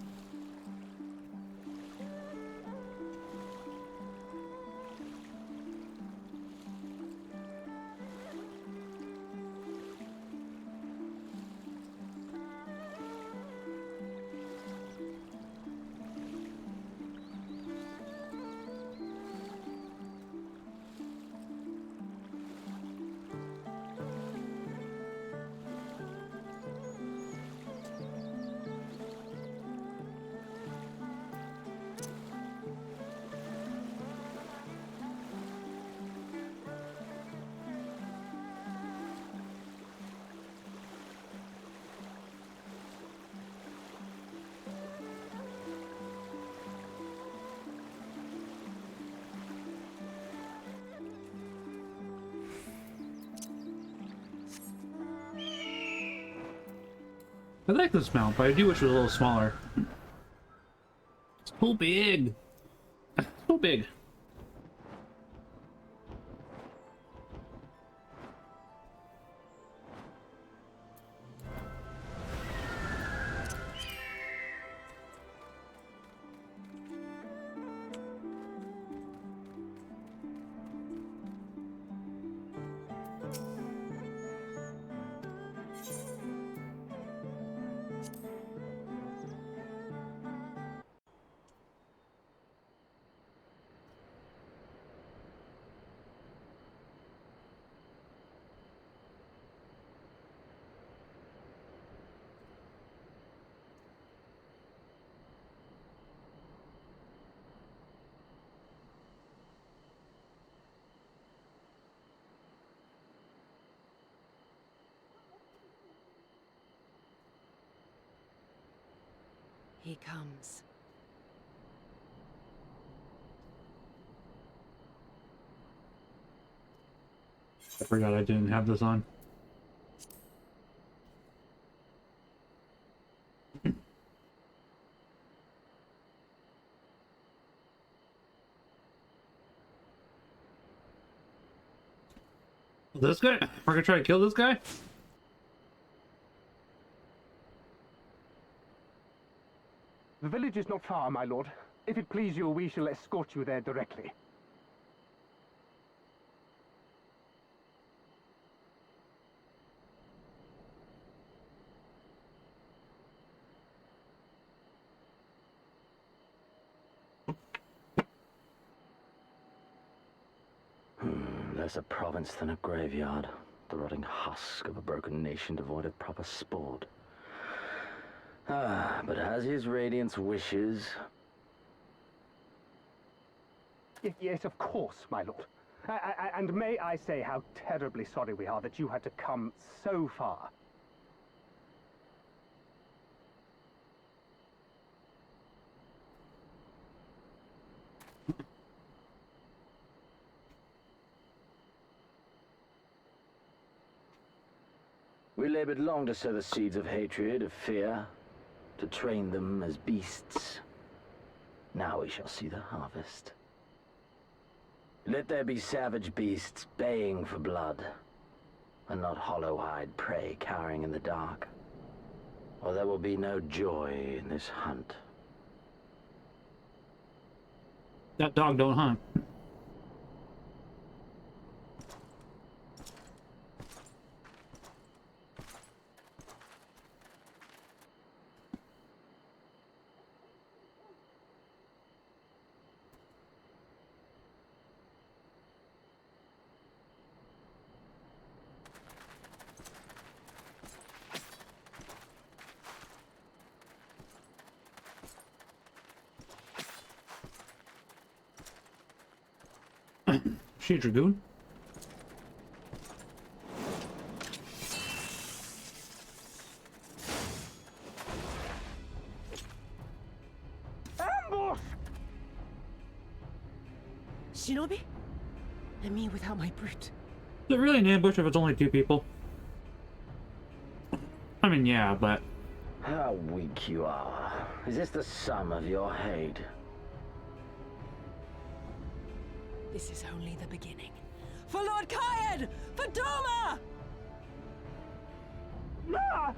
I like this mount, but I do wish it was a little smaller. It's so big. So big. He comes. I forgot I didn't have this on. This guy? We're gonna try to kill this guy? The village is not far, my lord. If it please you, we shall escort you there directly. Less a province than a graveyard. The rotting husk of a broken nation devoid of proper sport. But as his radiance wishes... Yes, of course, my lord. And may I say how terribly sorry we are that you had to come so far. We labored long to sow the seeds of hatred, of fear, to train them as beasts. Now we shall see the harvest. Let there be savage beasts baying for blood, and not hollow-eyed prey cowering in the dark. Or there will be no joy in this hunt. That dog don't hunt. She a dragoon? Ambush! Shinobi? And me without my brute. Is it really an ambush if it's only 2 people? I mean, yeah, but... How weak you are. Is this the sum of your hate? This is only the beginning. For Lord Kayed! For Doma! Ah!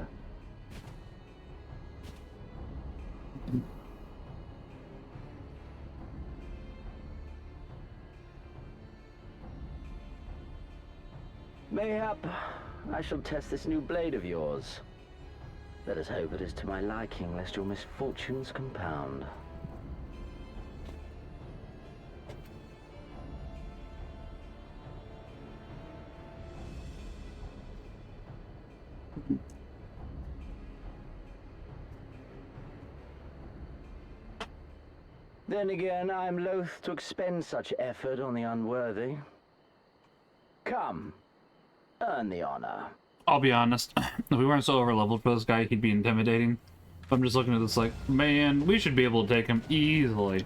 Mayhap I shall test this new blade of yours. Let us hope it is to my liking, lest your misfortunes compound. Then again, I am loath to expend such effort on the unworthy. Come, earn the honor. I'll be honest, if we weren't so overleveled for this guy, he'd be intimidating. I'm just looking at this like, man, we should be able to take him easily.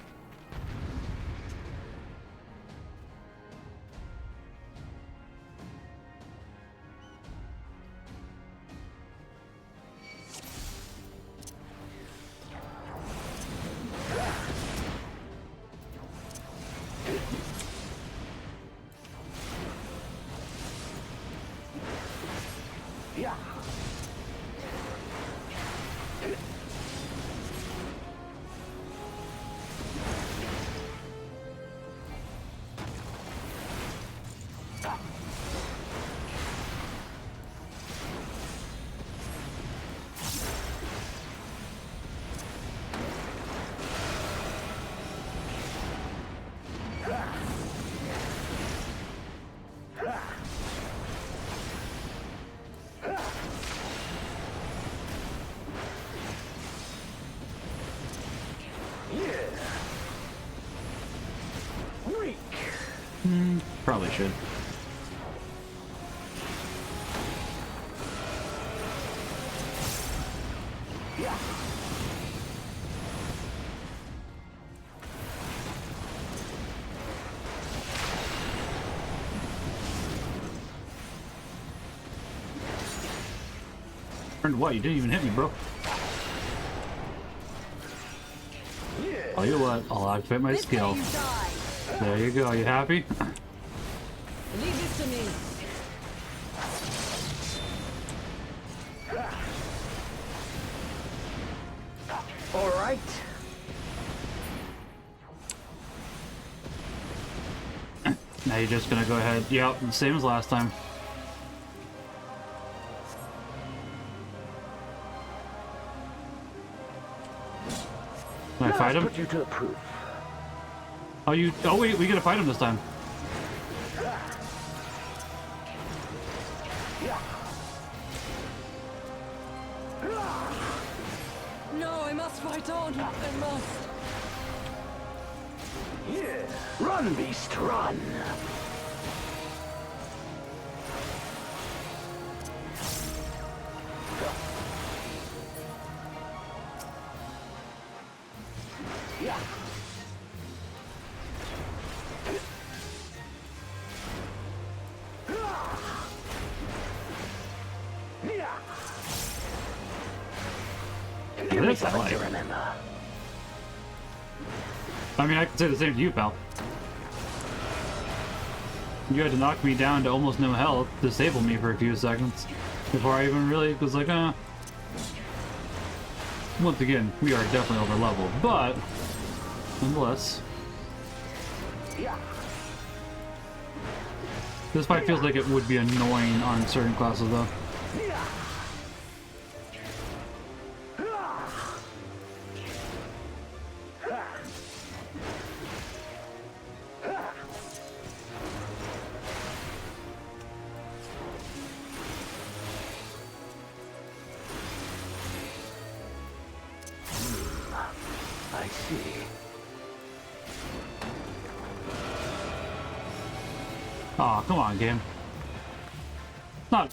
Yeah. Probably should. Turned what? You didn't even hit me, bro. Tell you what, I'll activate my skill. There you go. You happy? Leave this to me. All right. Now you're just gonna go ahead. Yep, same as last time. Can I fight him? Put you to the proof. Oh, you. Oh wait, we gotta fight him this time. No, I must fight on. I must. Yeah. Run, beast, run. Yeah. Give me something to remember. I mean, I can say the same to you, pal. You had to knock me down to almost no health, disable me for a few seconds before I even really was like, Once again, we are definitely over leveled, but nonetheless. This fight feels like it would be annoying on certain classes, though. I see. Aw, come on, game.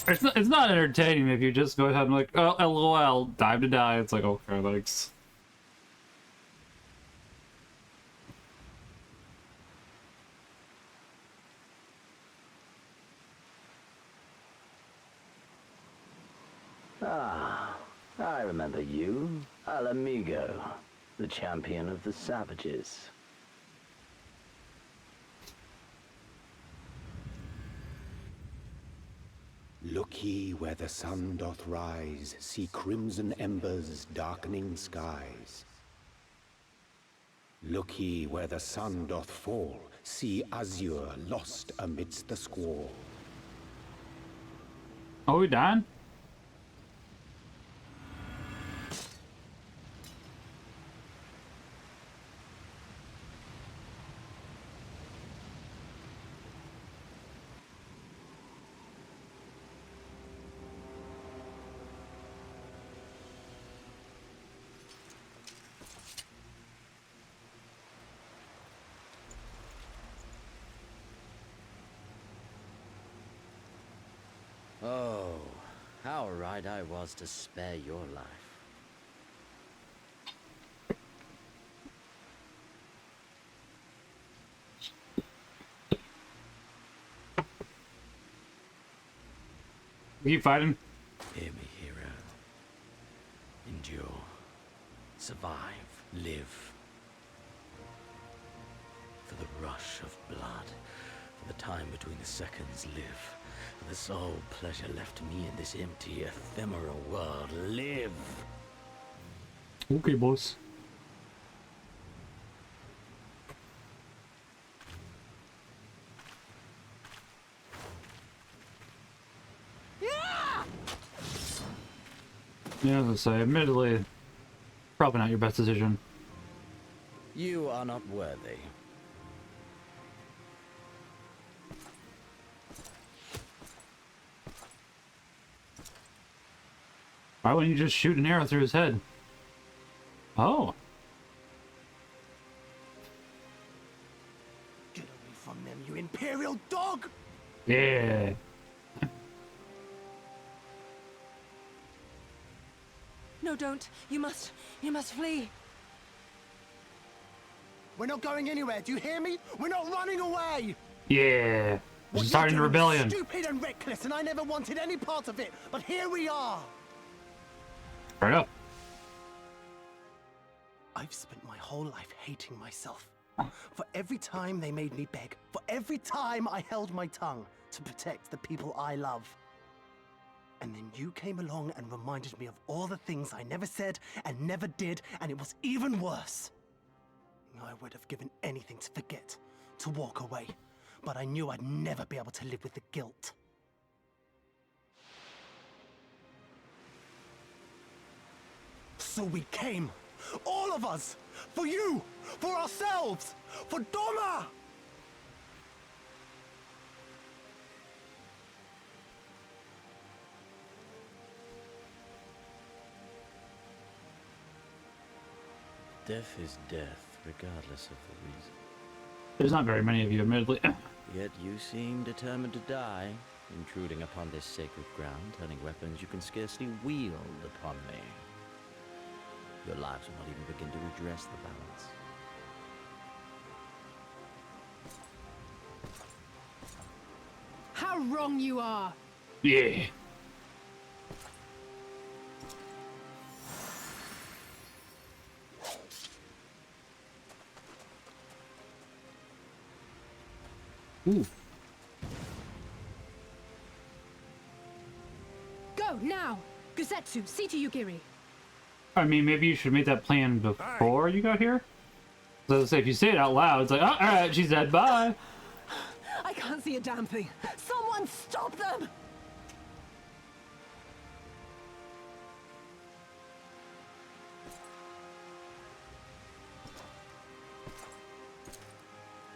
It's not entertaining if you just go ahead and like, oh, LOL, dive to die. It's like, okay, thanks. Ah, I remember you. Al Amigo, the champion of the savages. Look ye where the sun doth rise, see crimson embers darkening skies. Look ye where the sun doth fall, see azure lost amidst the squall. Oh, we done? Oh, how right I was to spare your life. You fighting? Hear me, hero. Endure. Survive. Live. For the rush of blood. For the time between the seconds, live. The sole pleasure left me in this empty, ephemeral world. Live! Okay, boss. Yeah, as I say, admittedly, probably not your best decision. You are not worthy. Why wouldn't you just shoot an arrow through his head? Oh. Get away from them, you imperial dog! Yeah. No, don't. You must flee. We're not going anywhere, do you hear me? We're not running away! Yeah. Just starting a rebellion. Stupid and reckless, and I never wanted any part of it, but here we are! Right up. I've spent my whole life hating myself. For every time they made me beg, for every time I held my tongue to protect the people I love. And then you came along and reminded me of all the things I never said and never did, and it was even worse. I would have given anything to forget, to walk away, but I knew I'd never be able to live with the guilt. So we came, all of us, for you, for ourselves, for Doma! Death is death, regardless of the reason. There's not very many of you, admittedly. Yet you seem determined to die, intruding upon this sacred ground, turning weapons you can scarcely wield upon me. Your lives will not even begin to redress the balance. How wrong you are! Yeah. Ooh. Go, now! Gusetsu, see to Yugiri. I mean, maybe you should make that plan before you got here? So as I say, if you say it out loud, it's like, oh, alright, she's dead, bye! I can't see a damn thing. Someone stop them!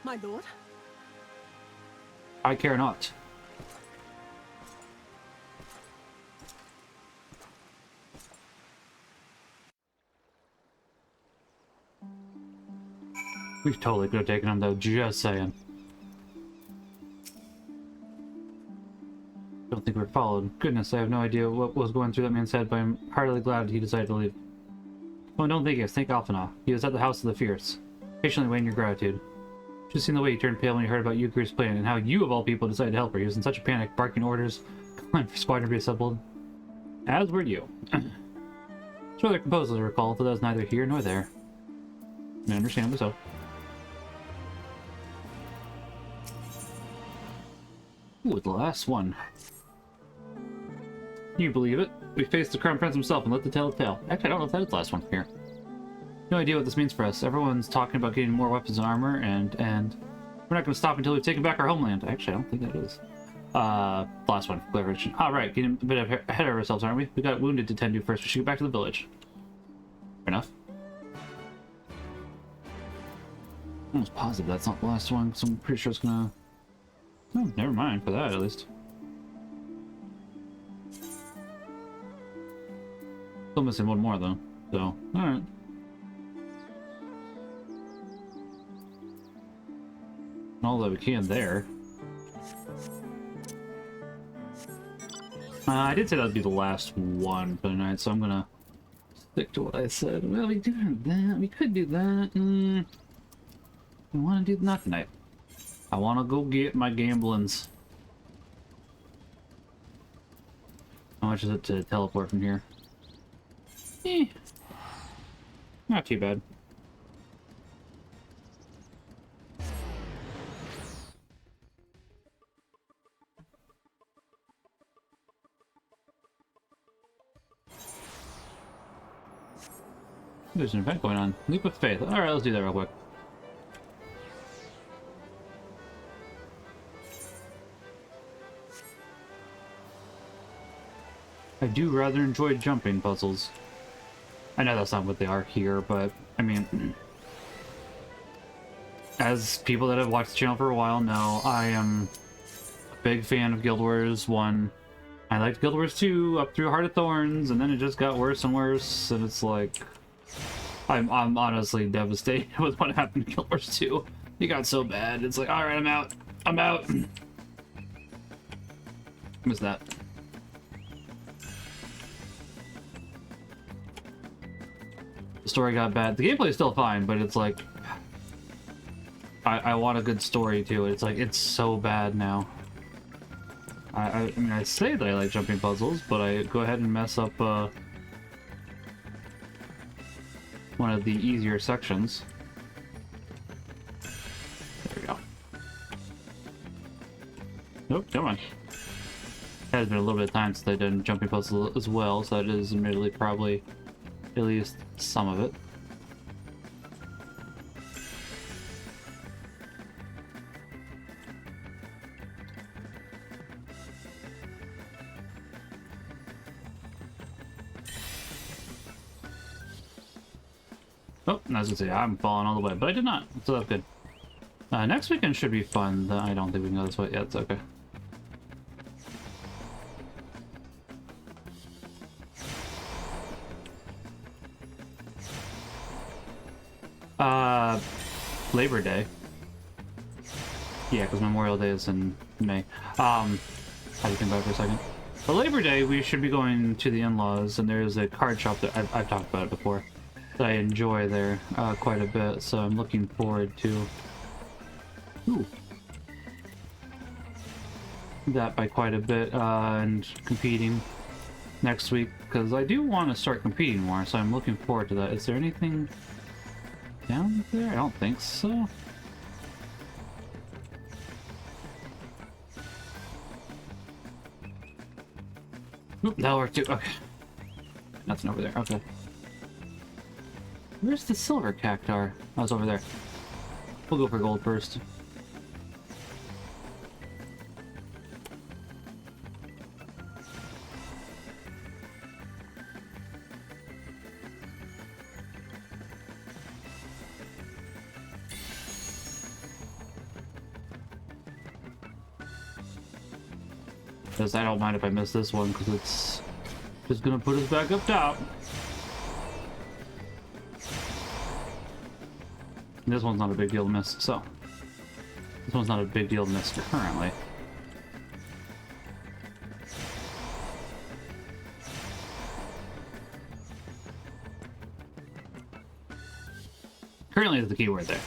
My lord? I care not. We totally could have taken him though, just saying. Don't think we're followed. Goodness, I have no idea what was going through that man's head, but I'm heartily glad he decided to leave. Oh, don't think it. Think Alphana. He was at the House of the Fierce, patiently waiting your gratitude. Just seen the way he turned pale when he heard about Yukiri's plan, and how you, of all people, decided to help her. He was in such a panic, barking orders, calling for squadron to be assembled. As were you. It's rather composed, as I recall, though that was neither here nor there. And understandably so. Ooh, the last one. Can you believe it? We faced the Crown Prince himself and let the tale tell. Actually, I don't know if that is the last one here. No idea what this means for us. Everyone's talking about getting more weapons and armor, and we're not going to stop until we've taken back our homeland. Actually, I don't think that is. Last one, Clarification. Ah, right, getting a bit ahead of ourselves, aren't we? We got wounded to tend to first. We should get back to the village. Fair enough. I'm almost positive that's not the last one, so I'm pretty sure it's gonna... Oh, never mind, for that at least. Still missing one more though, so, alright. All that we can there. I did say that would be the last one for the night, so I'm gonna stick to what I said. Well, we do that. We could do that. I want to do not tonight. I want to go get my gamblings. How much is it to teleport from here? Not too bad. There's an event going on. Leap of Faith. Alright, let's do that real quick. I do rather enjoy jumping puzzles. I know that's not what they are here, but I mean, as people that have watched the channel for a while know, I am a big fan of Guild Wars 1. I liked Guild Wars 2 up through Heart of Thorns, and then it just got worse and worse, and it's like, I'm honestly devastated with what happened to Guild Wars 2. It got so bad, it's like, alright, I'm out. I'm out. What's that? The story got bad. The gameplay is still fine, but it's like, I want a good story too. It's like, it's so bad now. I mean, I say that I like jumping puzzles, but I go ahead and mess up one of the easier sections. There we go. Nope, come on. It has been a little bit of time since I've done jumping puzzles as well, so that is admittedly probably at least some of it. Oh, I was gonna say, I'm falling all the way, but I did not, so that's good. Next weekend should be fun. I don't think we can go this way yet, it's okay. Labor Day. Yeah, because Memorial Day is in May. How do you think about it for a second? For Labor Day, we should be going to the in-laws, and there's a card shop that I've talked about it before, that I enjoy there quite a bit, so I'm looking forward to that by quite a bit, and competing next week, because I do want to start competing more, so I'm looking forward to that. Is there anything down there? I don't think so. Oop, that'll work too. Okay. Nothing over there. Okay. Where's the silver cactar? Oh, it's over there. We'll go for gold first. Because I don't mind if I miss this one, because it's just gonna put us back up top. And this one's not a big deal to miss, so this one's not a big deal to miss currently. Currently is the keyword there.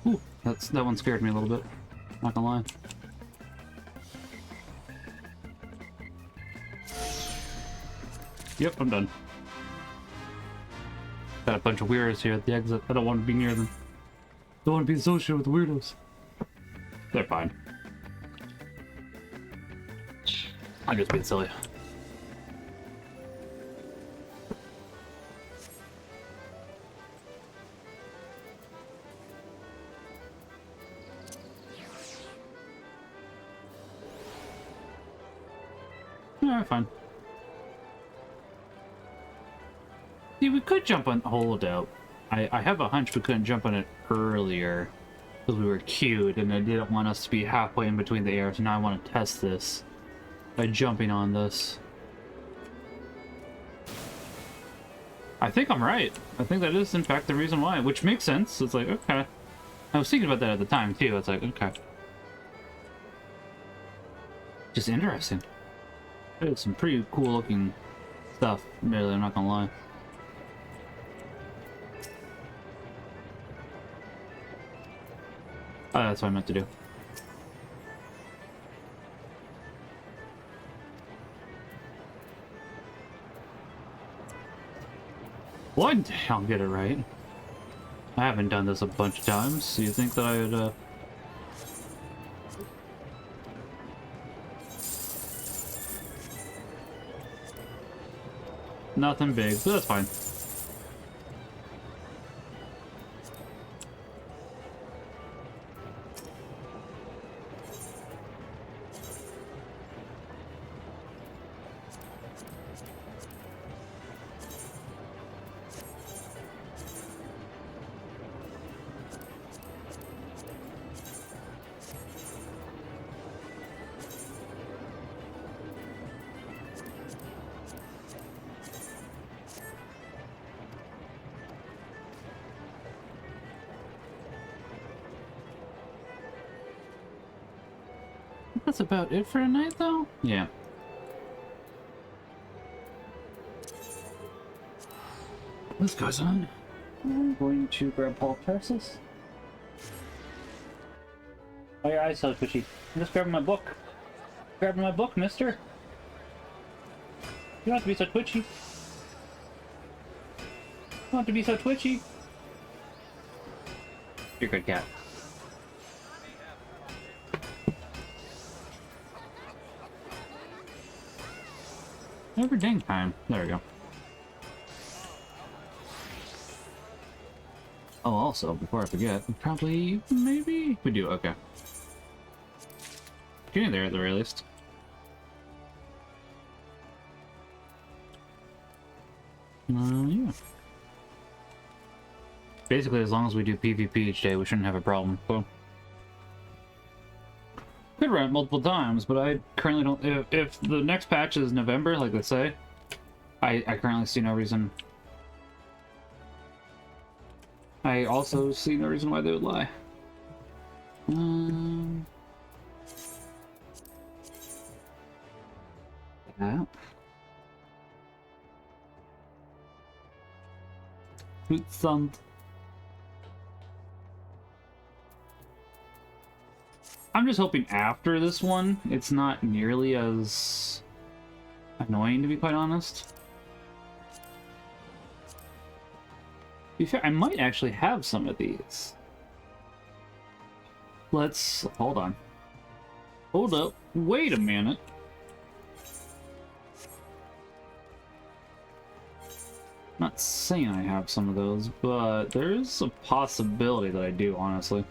Ooh, that one scared me a little bit. Not gonna lie. Yep, I'm done. Got a bunch of weirdos here at the exit. I don't want to be near them. Don't want to be associated with the weirdos. They're fine. I'm just being silly. Alright, fine. See, we could jump on Holdout. I have a hunch we couldn't jump on it earlier because we were queued and I didn't want us to be halfway in between the airs, so now I want to test this by jumping on this. I think I'm right. I think that is in fact the reason why, which makes sense. It's like, okay. I was thinking about that at the time too. It's like, okay. Just interesting. It's some pretty cool looking stuff, really, I'm not gonna lie. Oh, that's what I meant to do. What? I'll get it right. I haven't done this a bunch of times, so you think that I would, Nothing big, but that's fine. That's about it for tonight, though? Yeah. This goes on. I'm going to grab Paul Tarsus. Oh, your eyes so twitchy. I'm just grabbing my book. Grabbing my book, mister. You don't have to be so twitchy. You don't have to be so twitchy. You're a good cat. Every dang time. There we go. Oh, also, before I forget, maybe we do, okay. Getting there at the very least. Yeah. Basically, as long as we do PvP each day, we shouldn't have a problem. So. Could run it multiple times, but I currently don't. If the next patch is November, like they say, I currently see no reason. I also see no reason why they would lie. That. Good son. I'm just hoping after this one, it's not nearly as annoying, to be quite honest. To be fair, I might actually have some of these. Let's... hold on. Hold up. Wait a minute. I'm not saying I have some of those, but there's a possibility that I do, honestly.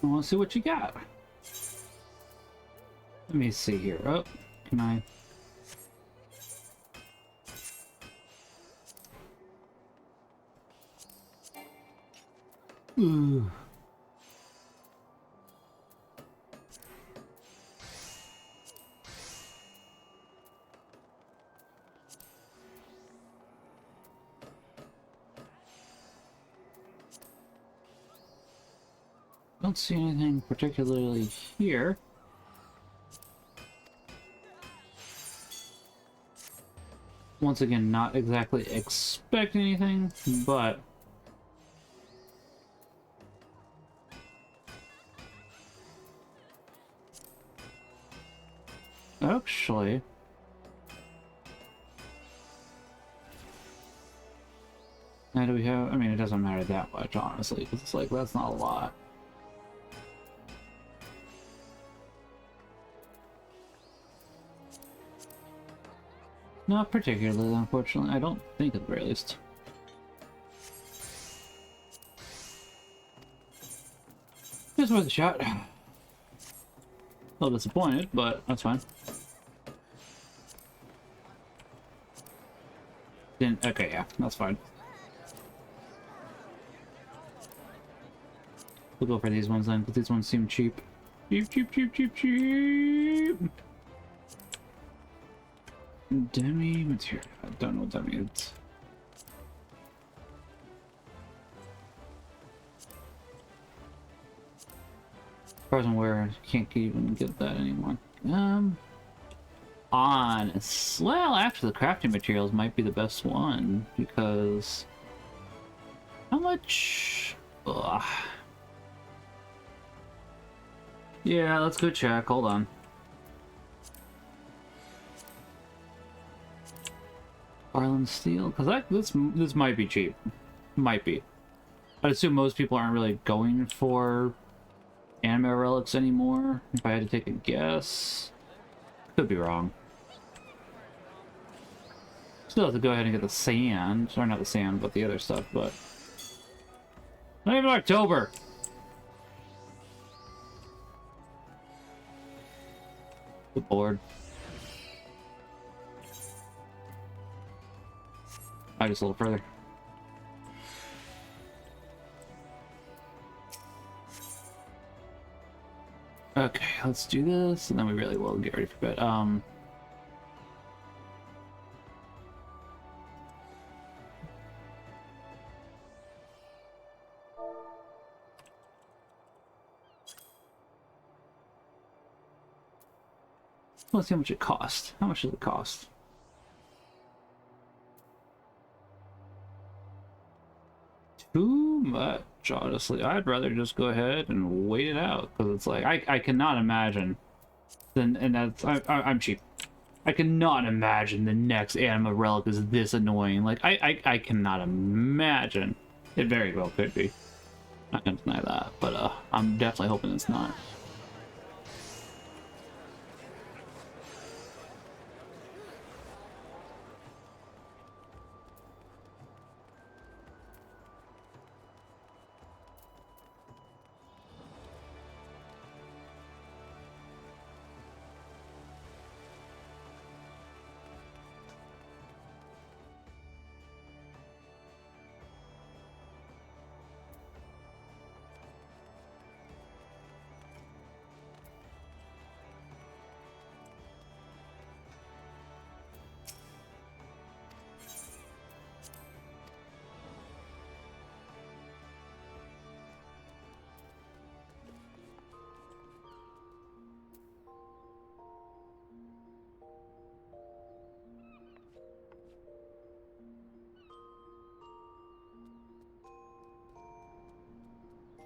I want to see what you got. Let me see here. Oh, can I? Ooh. Don't see anything particularly here. Once again, not exactly expecting anything, but actually, now do we have? I mean, it doesn't matter that much, honestly, because it's like that's not a lot. Not particularly, unfortunately. I don't think at the very least. Just worth a shot. A little disappointed, but that's fine. Didn't. Okay, yeah, that's fine. We'll go for these ones then, because these ones seem cheap. Cheap, cheap, cheap, cheap, cheap! Demi material. I don't know what that means. As far as I'm aware, I can't even get that anymore. Well, actually, the crafting materials might be the best one, because... How much... Ugh. Yeah, let's go check. Hold on. Arlen steel? Because this might be cheap. Might be. I'd assume most people aren't really going for Anima relics anymore, if I had to take a guess. Could be wrong. Still have to go ahead and get the sand. Or not the sand, but the other stuff, but... Not even October! Good board. Just a little further. Okay, let's do this, and then we really will get ready for bed. Let's see how much it costs. How much does it cost? Too much, honestly. I'd rather just go ahead and wait it out, because it's like I cannot imagine. And that's I'm cheap. I cannot imagine the next Anima relic is this annoying. Like I cannot imagine. It very well could be. Not gonna deny that, but I'm definitely hoping it's not.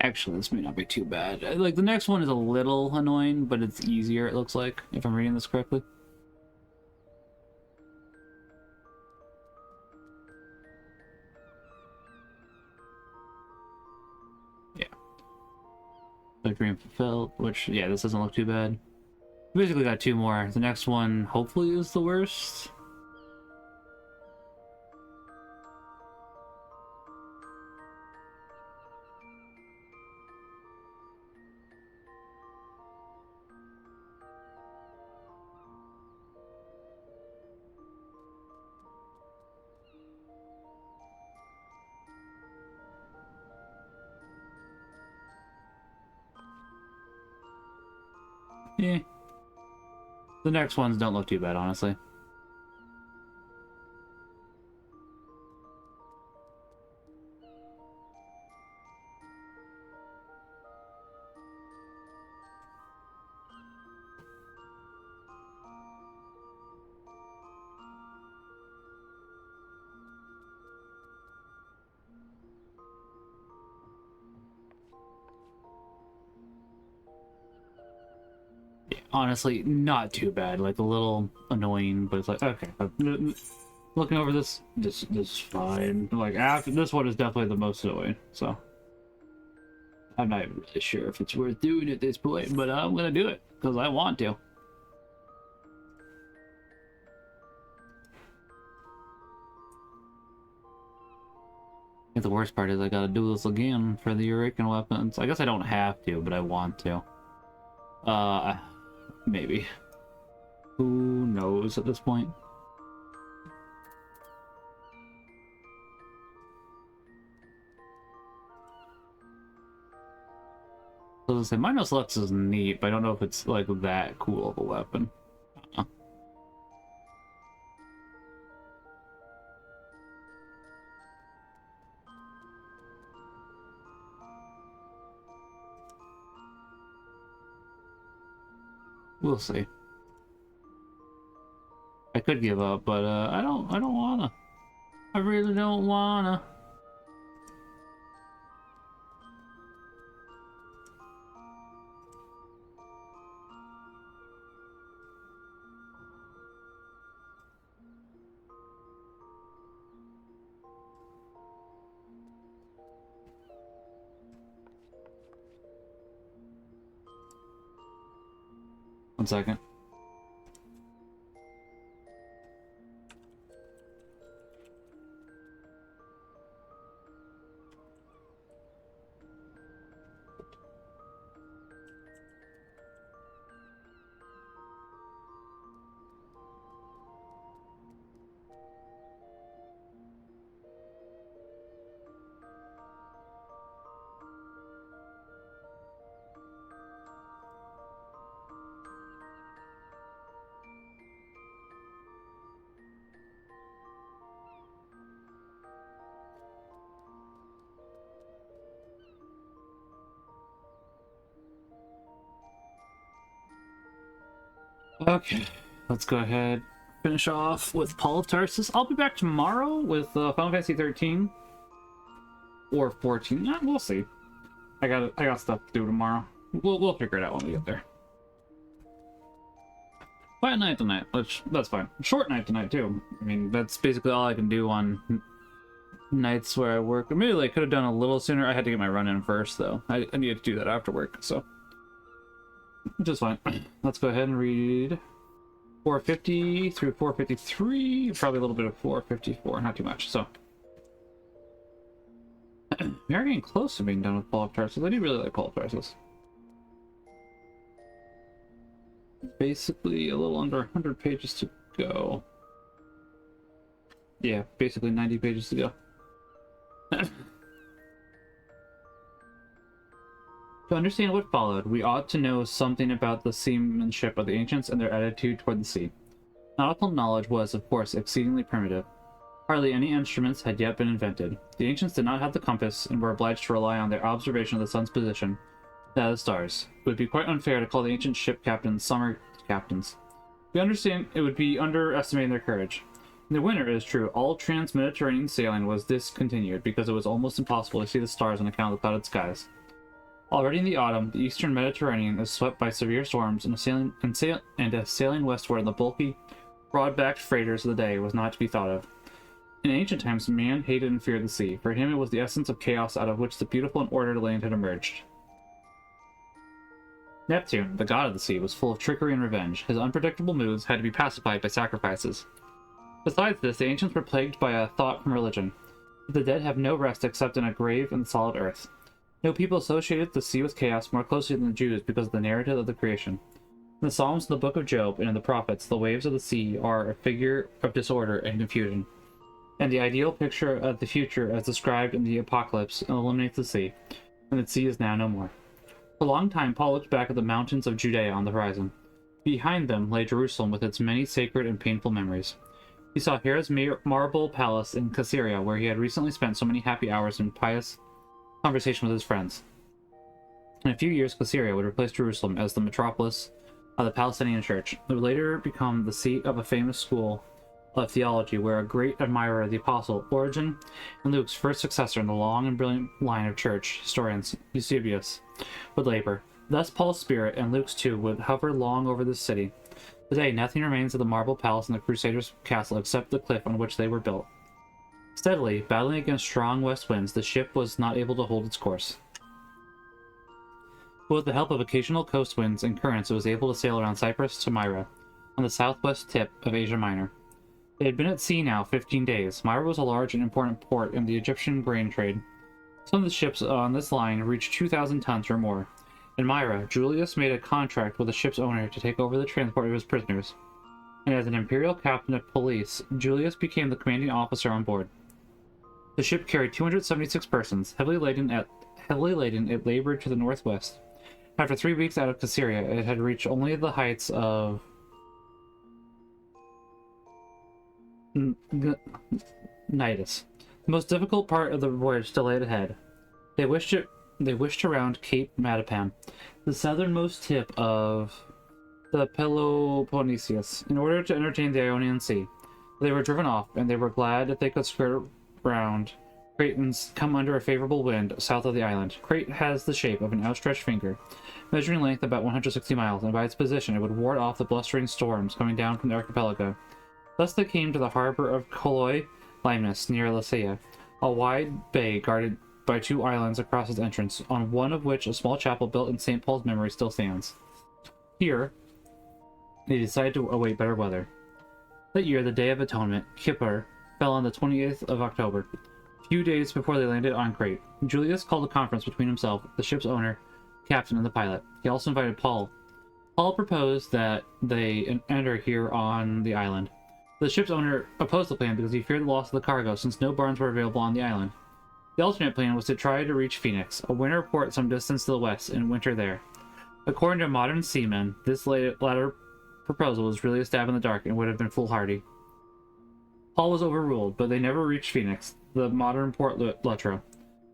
Actually, this may not be too bad. Like, the next one is a little annoying, but it's easier, it looks like, if I'm reading this correctly. Yeah. The dream fulfilled, which, yeah, this doesn't look too bad. Basically got two more. The next one, hopefully, is the worst. Yeah. The next ones don't look too bad, honestly. Honestly, not too bad. Like, a little annoying, but it's like, okay. Looking over this is fine. Like, after this one is definitely the most annoying, so. I'm not even really sure if it's worth doing at this point, but I'm gonna do it, because I want to. I think the worst part is I gotta do this again for the Urican weapons. I guess I don't have to, but I want to. Maybe. Who knows at this point? gonna say, Minos Lux is neat, but I don't know if it's, like, that cool of a weapon. We'll see. I could give up, but I don't wanna. I really don't wanna. One second. Okay, let's go ahead, finish off with Paul of Tarsus. I'll be back tomorrow with Final Fantasy 13 or 14. We'll see. I got stuff to do tomorrow. We'll figure it out when we get there. Quiet night tonight, which that's fine. Short night tonight too. I mean, that's basically all I can do on nights where I work. Admittedly, I could have done a little sooner. I had to get my run in first, though. I needed to do that after work, so. Which is fine. Let's go ahead and read 450 through 453. Probably a little bit of 454, not too much, so. We are getting close to being done with Paul of Tarsus. I do really like Paul of Tarsus. Basically, a little under 100 pages to go. Yeah, basically 90 pages to go. To understand what followed, we ought to know something about the seamanship of the ancients and their attitude toward the sea. Nautical knowledge was, of course, exceedingly primitive. Hardly any instruments had yet been invented. The ancients did not have the compass and were obliged to rely on their observation of the sun's position, that of the stars. It would be quite unfair to call the ancient ship captains summer captains. We understand it would be underestimating their courage. In the winter, it is true, all trans-Mediterranean sailing was discontinued because it was almost impossible to see the stars on account of the clouded skies. Already in the autumn, the eastern Mediterranean is swept by severe storms, and sailing westward in the bulky, broad-backed freighters of the day was not to be thought of. In ancient times, man hated and feared the sea. For him, it was the essence of chaos out of which the beautiful and ordered land had emerged. Neptune, the god of the sea, was full of trickery and revenge. His unpredictable moods had to be pacified by sacrifices. Besides this, the ancients were plagued by a thought from religion. The dead have no rest except in a grave in the solid earth. No people associated the sea with chaos more closely than the Jews because of the narrative of the creation. In the Psalms, the Book of Job, and in the Prophets, the waves of the sea are a figure of disorder and confusion. And the ideal picture of the future as described in the Apocalypse eliminates the sea, and the sea is now no more. For a long time, Paul looked back at the mountains of Judea on the horizon. Behind them lay Jerusalem with its many sacred and painful memories. He saw Herod's marble palace in Caesarea, where he had recently spent so many happy hours in pious conversation with his friends. In a few years, Caesarea would replace Jerusalem as the metropolis of the Palestinian Church. It would later become the seat of a famous school of theology, where a great admirer of the apostle Origen and Luke's first successor in the long and brilliant line of church historians, Eusebius, would labor. Thus Paul's spirit, and Luke's too, would hover long over this city. Today, nothing remains of the marble palace and the Crusaders' castle except the cliff on which they were built. Steadily, battling against strong west winds, the ship was not able to hold its course. But with the help of occasional coast winds and currents, it was able to sail around Cyprus to Myra, on the southwest tip of Asia Minor. They had been at sea now 15 days. Myra was a large and important port in the Egyptian grain trade. Some of the ships on this line reached 2,000 tons or more. In Myra, Julius made a contract with the ship's owner to take over the transport of his prisoners. And as an imperial captain of police, Julius became the commanding officer on board. The ship carried 276 persons. Heavily laden, it labored to the northwest. After 3 weeks out of Caesarea, it had reached only the heights of Nidus. The most difficult part of the voyage still lay ahead. They wished around Cape Matapan, the southernmost tip of the Peloponnesus, in order to entertain the Ionian Sea. They were driven off, and they were glad that they could skirt round Crete and come under a favorable wind south of the island. Crete has the shape of an outstretched finger, measuring length about 160 miles, and by its position it would ward off the blustering storms coming down from the archipelago. Thus they came to the harbor of Coloi Limenis, near Lycia, a wide bay guarded by 2 islands across its entrance, on one of which a small chapel built in St. Paul's memory still stands. Here, they decided to await better weather. That year, the Day of Atonement, Kippur, fell on the 28th of October, a few days before they landed on Crete. Julius called a conference between himself, the ship's owner, captain, and the pilot. He also invited Paul. Paul proposed that they enter here on the island. The ship's owner opposed the plan because he feared the loss of the cargo, since no barns were available on the island. The alternate plan was to try to reach Phoenix, a winter port some distance to the west, and winter there. According to modern seamen, this latter proposal was really a stab in the dark and would have been foolhardy. Paul was overruled, but they never reached Phoenix, the modern Port Luttra.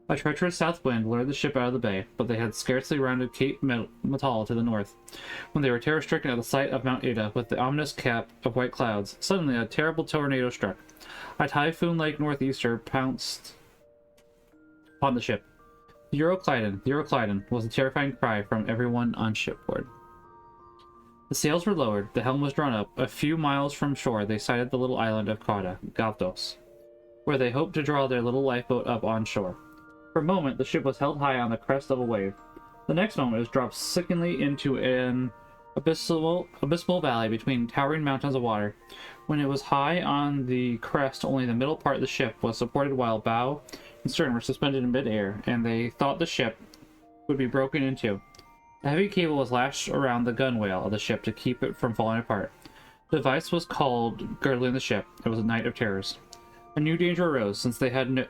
A treacherous south wind lured the ship out of the bay, but they had scarcely rounded Cape Metal to the north, when they were terror-stricken at the sight of Mount Ida with the ominous cap of white clouds. Suddenly, a terrible tornado struck. A typhoon-like northeaster pounced upon the ship. The Euroclydon, was a terrifying cry from everyone on shipboard. The sails were lowered, the helm was drawn up. A few miles from shore, they sighted the little island of Cauda, Gavdos, where they hoped to draw their little lifeboat up on shore. For a moment, the ship was held high on the crest of a wave. The next moment, it was dropped sickeningly into an abysmal valley between towering mountains of water. When it was high on the crest, only the middle part of the ship was supported, while bow and stern were suspended in mid-air, and they thought the ship would be broken in two. A heavy cable was lashed around the gunwale of the ship to keep it from falling apart. The device was called girdling the ship. It was a night of terrors. A new danger arose. Since they had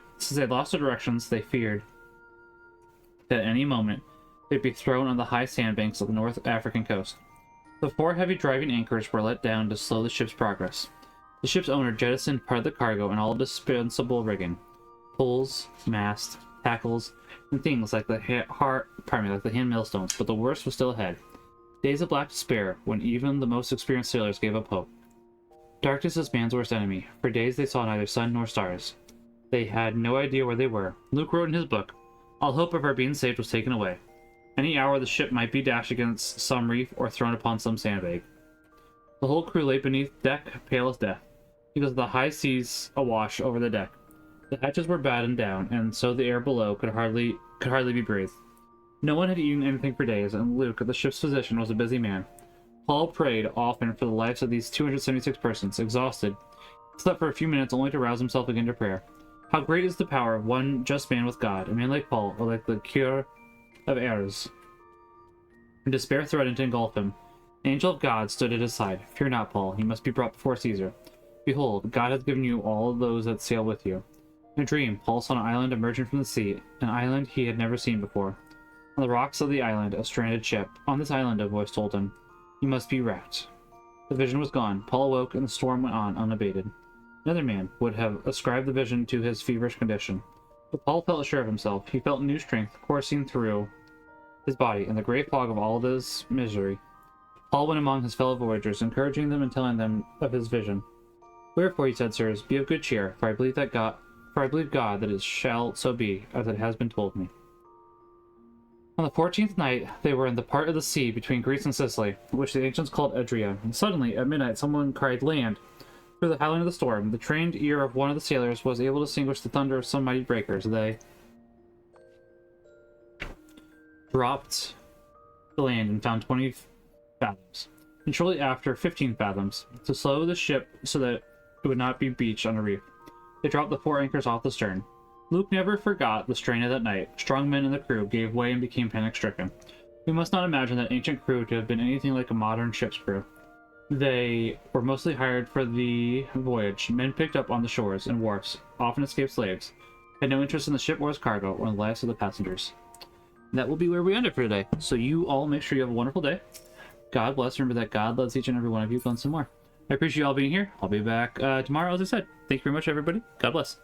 lost their directions, they feared that at any moment they'd be thrown on the high sandbanks of the North African coast. The 4 heavy driving anchors were let down to slow the ship's progress. The ship's owner jettisoned part of the cargo and all dispensable rigging, poles, masts, tackles, and things like the hand millstones. But the worst was still ahead. Days of black despair, when even the most experienced sailors gave up hope. Darkness is man's worst enemy. For days they saw neither sun nor stars. They had no idea where they were. Luke wrote in his book, "All hope of our being saved was taken away. Any hour the ship might be dashed against some reef or thrown upon some sandbank." The whole crew lay beneath deck, pale as death, because of the high seas awash over the deck. The hatches were battened down, and so the air below could hardly be breathed. No one had eaten anything for days, and Luke, the ship's physician, was a busy man. Paul prayed often for the lives of these 276 persons. Exhausted, he slept for a few minutes only to rouse himself again to prayer. How great is the power of one just man with God, a man like Paul, or like the cure of Ars. And despair threatened to engulf him. An angel of God stood at his side. "Fear not, Paul, he must be brought before Caesar. Behold, God hath given you all those that sail with you." In a dream, Paul saw an island emerging from the sea, an island he had never seen before. On the rocks of the island, a stranded ship. On this island, a voice told him, "You must be wrecked." The vision was gone. Paul awoke, and the storm went on unabated. Another man would have ascribed the vision to his feverish condition. But Paul felt sure of himself. He felt new strength coursing through his body in the great fog of all this misery. Paul went among his fellow voyagers, encouraging them and telling them of his vision. "Wherefore," he said, "sirs, be of good cheer, for I believe God that it shall so be, as it has been told me." On the 14th night, they were in the part of the sea between Greece and Sicily, which the ancients called Adria, and suddenly, at midnight, someone cried, "Land!" Through the howling of the storm, the trained ear of one of the sailors was able to distinguish the thunder of some mighty breakers. They dropped the land and found 20 fathoms, and shortly after 15 fathoms, to slow the ship so that it would not be beached on a reef. They dropped the 4 anchors off the stern. Luke never forgot the strain of that night. Strong men in the crew gave way and became panic-stricken. We must not imagine that ancient crew to have been anything like a modern ship's crew. They were mostly hired for the voyage, men picked up on the shores and wharfs, often escaped slaves, had no interest in the ship or its cargo or in the lives of the passengers. that will be where we end it for today. So you all make sure you have a wonderful day. God bless. Remember that God loves each and every one of you. Go on some more. I appreciate you all being here. I'll be back tomorrow, as I said. Thank you very much, everybody. God bless.